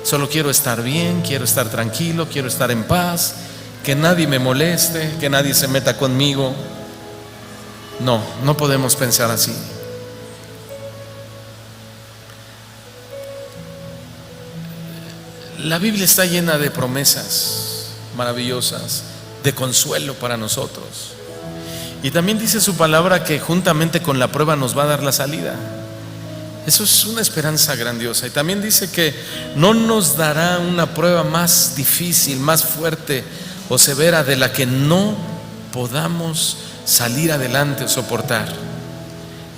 solo quiero estar bien, quiero estar tranquilo, quiero estar en paz, que nadie me moleste, que nadie se meta conmigo. No podemos pensar así. La Biblia está llena de promesas maravillosas, de consuelo para nosotros. Y también dice su palabra que juntamente con la prueba nos va a dar la salida. Eso es una esperanza grandiosa. Y también dice que no nos dará una prueba más difícil, más fuerte o severa de la que no podamos salir adelante o soportar.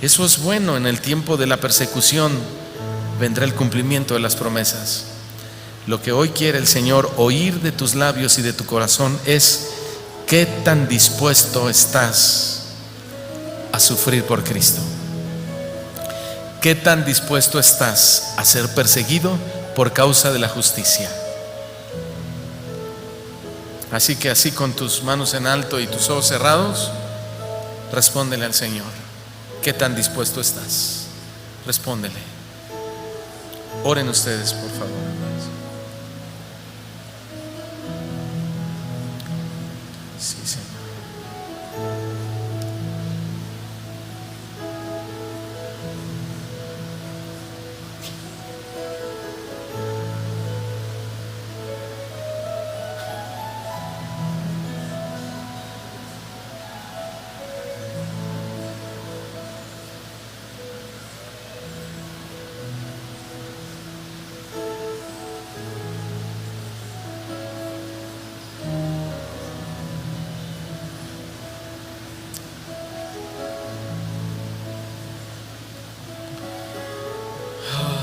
Eso es bueno. En el tiempo de la persecución vendrá el cumplimiento de las promesas. Lo que hoy quiere el Señor oír de tus labios y de tu corazón es: ¿qué tan dispuesto estás a sufrir por Cristo? ¿Qué tan dispuesto estás a ser perseguido por causa de la justicia? Así que así, con tus manos en alto y tus ojos cerrados, respóndele al Señor: ¿qué tan dispuesto estás? Respóndele. Oren ustedes, por favor.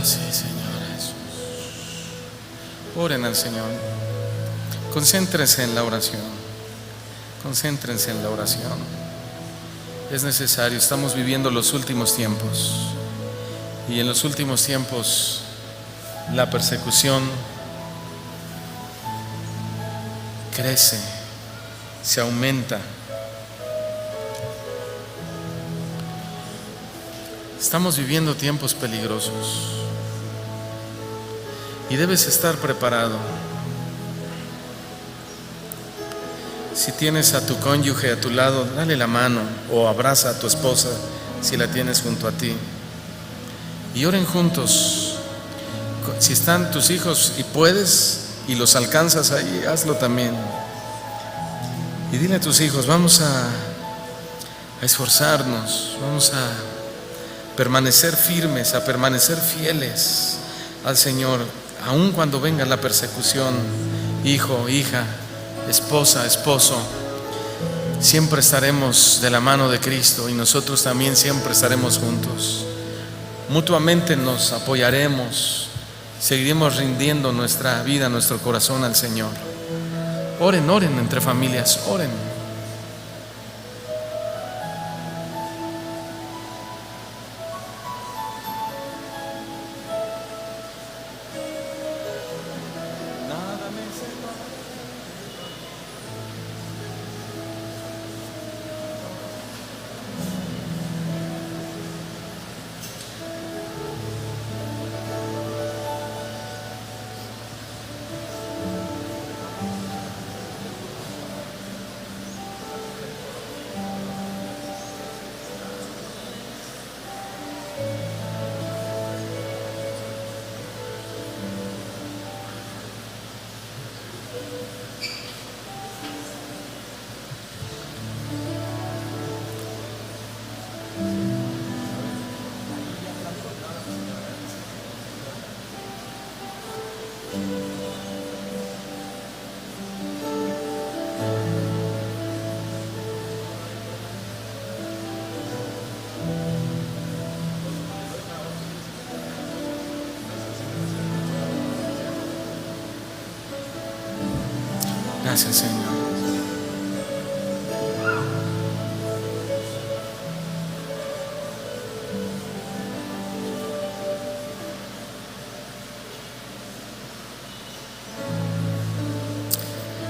Sí, Señor Jesús. Oren al Señor. Concéntrense en la oración. Concéntrense en la oración. Es necesario, estamos viviendo los últimos tiempos. Y en los últimos tiempos la persecución crece, se aumenta. Estamos viviendo tiempos peligrosos y debes estar preparado. Si tienes a tu cónyuge a tu lado, dale la mano o abraza a tu esposa si la tienes junto a ti y oren juntos. Si están tus hijos y puedes y los alcanzas ahí, hazlo también. Y dile a tus hijos, vamos a esforzarnos, vamos a permanecer firmes, a permanecer fieles al Señor, aun cuando venga la persecución. Hijo, hija, esposa, esposo, siempre estaremos de la mano de Cristo y nosotros también siempre estaremos juntos. Mutuamente nos apoyaremos, seguiremos rindiendo nuestra vida, nuestro corazón al Señor. Oren, oren entre familias, oren. Gracias, Señor.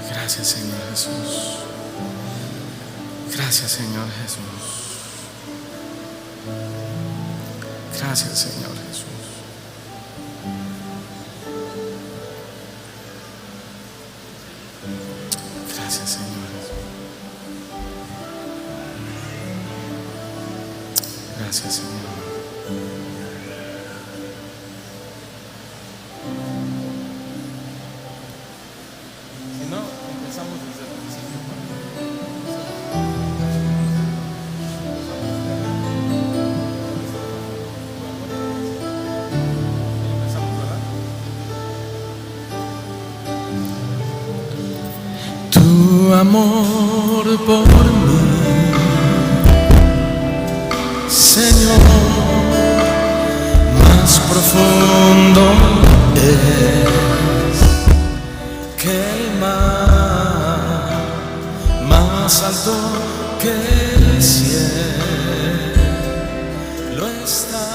Gracias, Señor Jesús. Gracias, Señor Jesús. Gracias, Señor Jesús. Gracias, Señor Jesús. Gracias, Señor. Si no, empezamos desde el principio. Empezamos, ¿verdad? Tu amor por mí, Señor, más profundo es que el mar, más alto que el cielo está,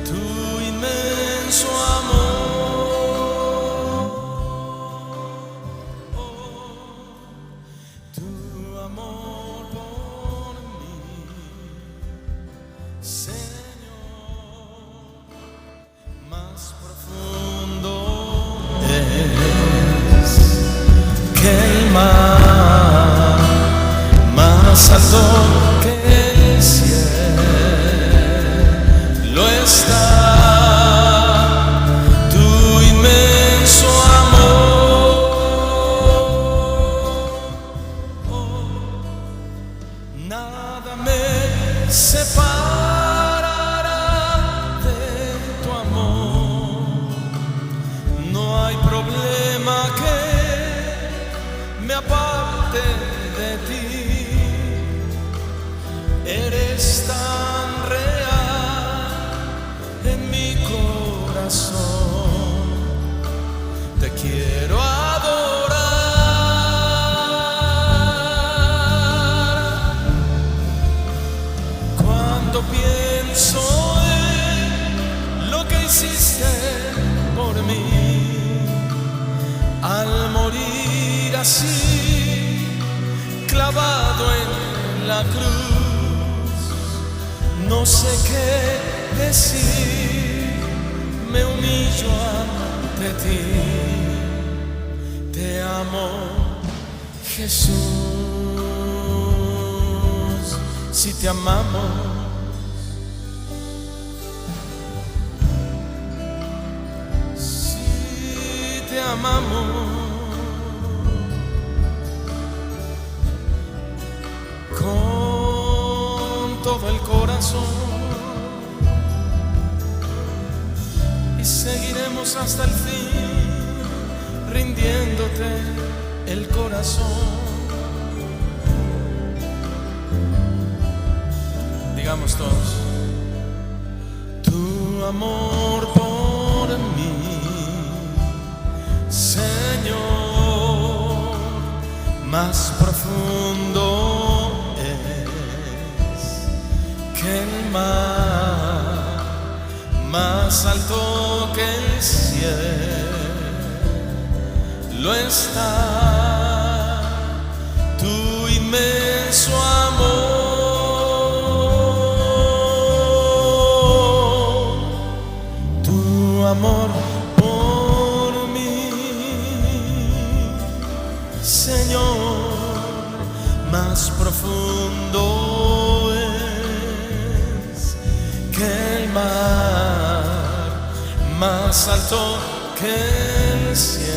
tu inmenso amor, tu amor por mí, Señor, más profundo es que el mar, más alto que el cielo está, tu inmenso amor, nada me separará de tu amor, no hay problema que me aparte de ti, eres tan real corazón. Te quiero adorar. Cuando pienso en lo que hiciste por mí, al morir así, clavado en la cruz, no sé qué decir, me humillo ante ti. Te amo, Jesús. Si te amamos, si te amamos, con todo el corazón, y seguiremos hasta el fin, rindiéndote el corazón. Digamos todos: tu amor por mí, Señor, más profundo es que el mar, más alto que el cielo está tu inmenso amor. Tu amor por mí, Señor, más profundo es que el mar, más alto que el cielo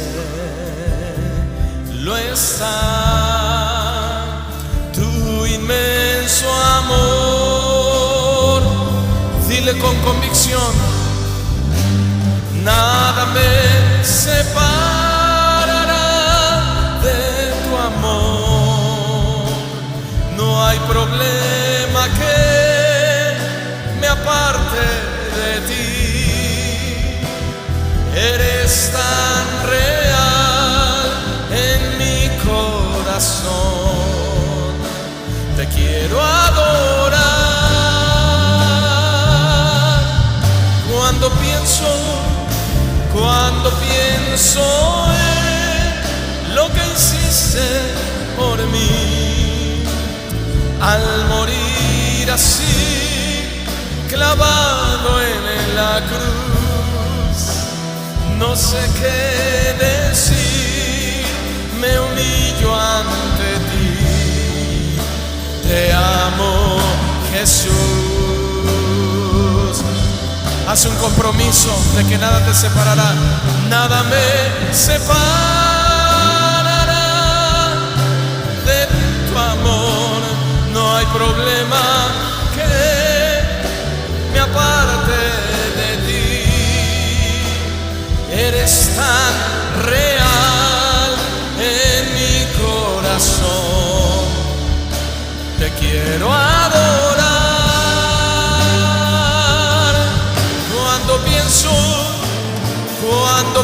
está tu inmenso amor. Dile con convicción: nada me separará de tu amor. No hay problema que me aparte de ti. Eres tan real en mi corazón. Te quiero adorar. Cuando pienso en lo que hiciste por mí, al morir así, clavado en la cruz, no sé qué decir, me humillo ante ti. Te amo, Jesús. Haz un compromiso de que nada te separará. Nada me separará de tu amor. No hay problema que me aparte de ti. Eres tan real en mi corazón. Te quiero adorar. Cuando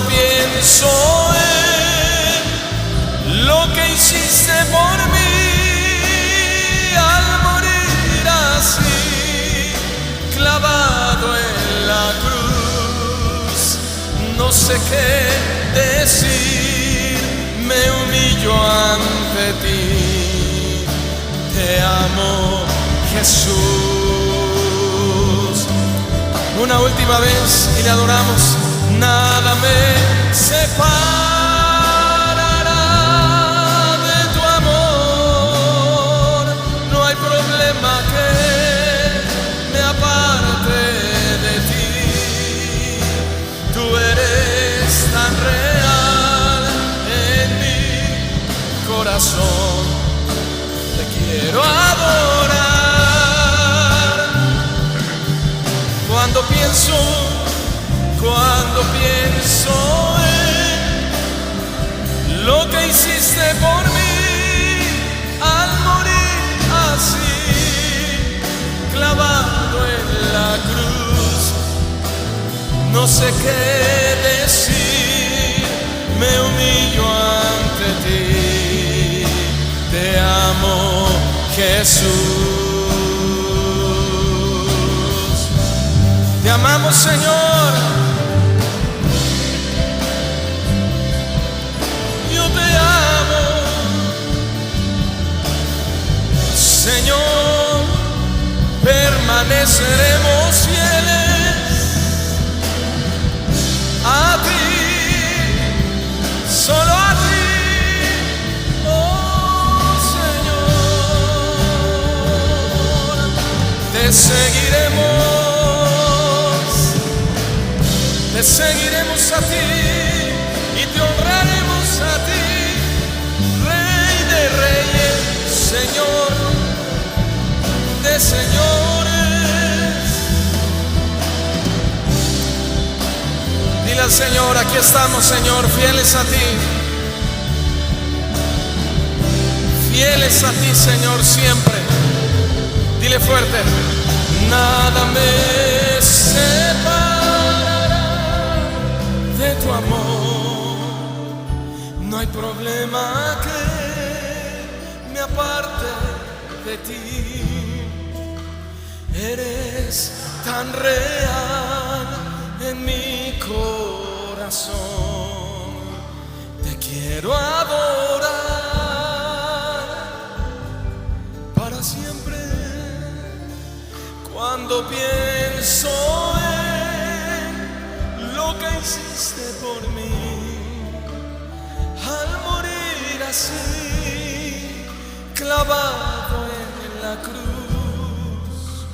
pienso en lo que hiciste por mí, al morir así, clavado en la cruz, no sé qué decir, me humillo ante ti. Te amo, Jesús. Una última vez y le adoramos. Nada me separará de tu amor. No hay problema que me aparte de ti. Tú eres tan real en mi corazón. Te quiero adorar. Cuando pienso en lo que hiciste por mí, al morir así, clavado en la cruz, no sé qué Jesús. Te amamos, Señor. Yo te amo, Señor. Permaneceremos fieles a ti, solo a ti. Te seguiremos a ti y te honraremos a ti, Rey de reyes, Señor de señores. Dile al Señor: aquí estamos, Señor, fieles a ti. Fieles a ti, Señor, siempre. Dile fuerte: nada me separará de tu amor. No hay problema que me aparte de ti. Eres tan real en mi corazón. Te quiero adorar para siempre. Cuando pienso en lo que hiciste por mí, al morir así, clavado en la cruz,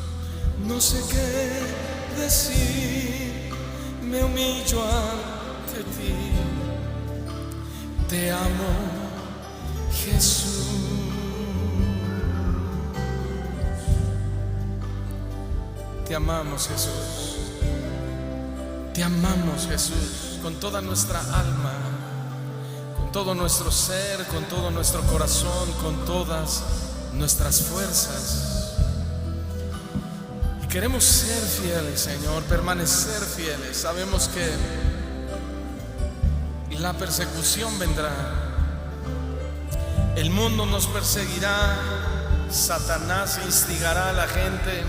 no sé qué decir, me humillo ante ti. Te amo, Jesús. Te amamos, Jesús. Te amamos, Jesús, con toda nuestra alma, con todo nuestro ser, con todo nuestro corazón, con todas nuestras fuerzas. Y queremos ser fieles, Señor, permanecer fieles. Sabemos que la persecución vendrá. El mundo nos perseguirá. Satanás instigará a la gente.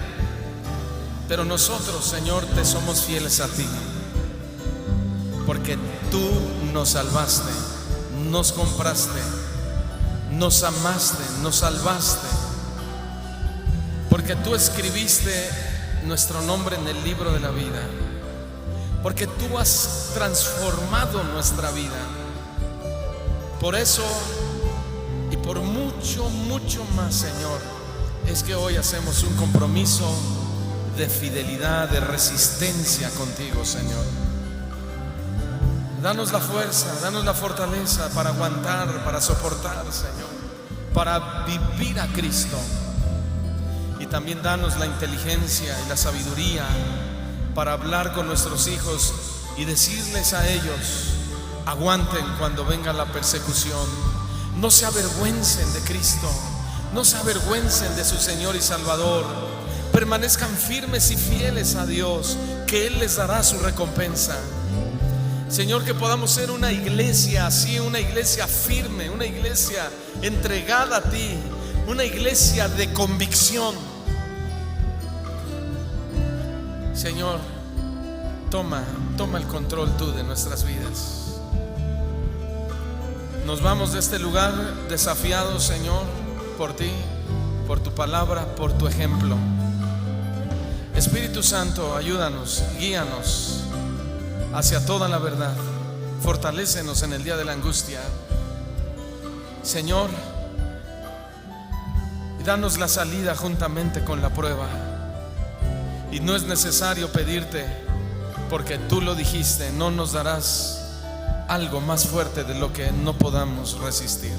Pero nosotros, Señor, te somos fieles a ti, porque tú nos salvaste, nos compraste, nos amaste, nos salvaste, porque tú escribiste nuestro nombre en el libro de la vida, porque tú has transformado nuestra vida. Por eso y por mucho, mucho más, Señor, es que hoy hacemos un compromiso de fidelidad, de resistencia contigo, Señor. Danos la fuerza, danos la fortaleza para aguantar, para soportar, Señor, para vivir a Cristo. Y también danos la inteligencia y la sabiduría para hablar con nuestros hijos y decirles a ellos: aguanten cuando venga la persecución. No se avergüencen de Cristo, no se avergüencen de su Señor y Salvador. Permanezcan firmes y fieles a Dios, que Él les dará su recompensa. Señor, que podamos ser una iglesia así, una iglesia firme, una iglesia entregada a ti, una iglesia de convicción. Señor, toma el control tú de nuestras vidas. Nos vamos de este lugar desafiados, Señor, por ti, por tu palabra, por tu ejemplo. Espíritu Santo, ayúdanos, guíanos hacia toda la verdad. Fortalécenos en el día de la angustia, Señor, y danos la salida juntamente con la prueba. Y no es necesario pedirte, porque tú lo dijiste: no nos darás algo más fuerte de lo que no podamos resistir.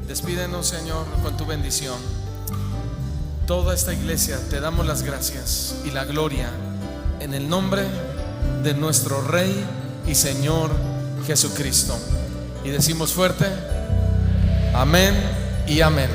Despídenos, Señor, con tu bendición. Toda esta iglesia te damos las gracias y la gloria en el nombre de nuestro Rey y Señor Jesucristo. Y decimos fuerte: amén y amén.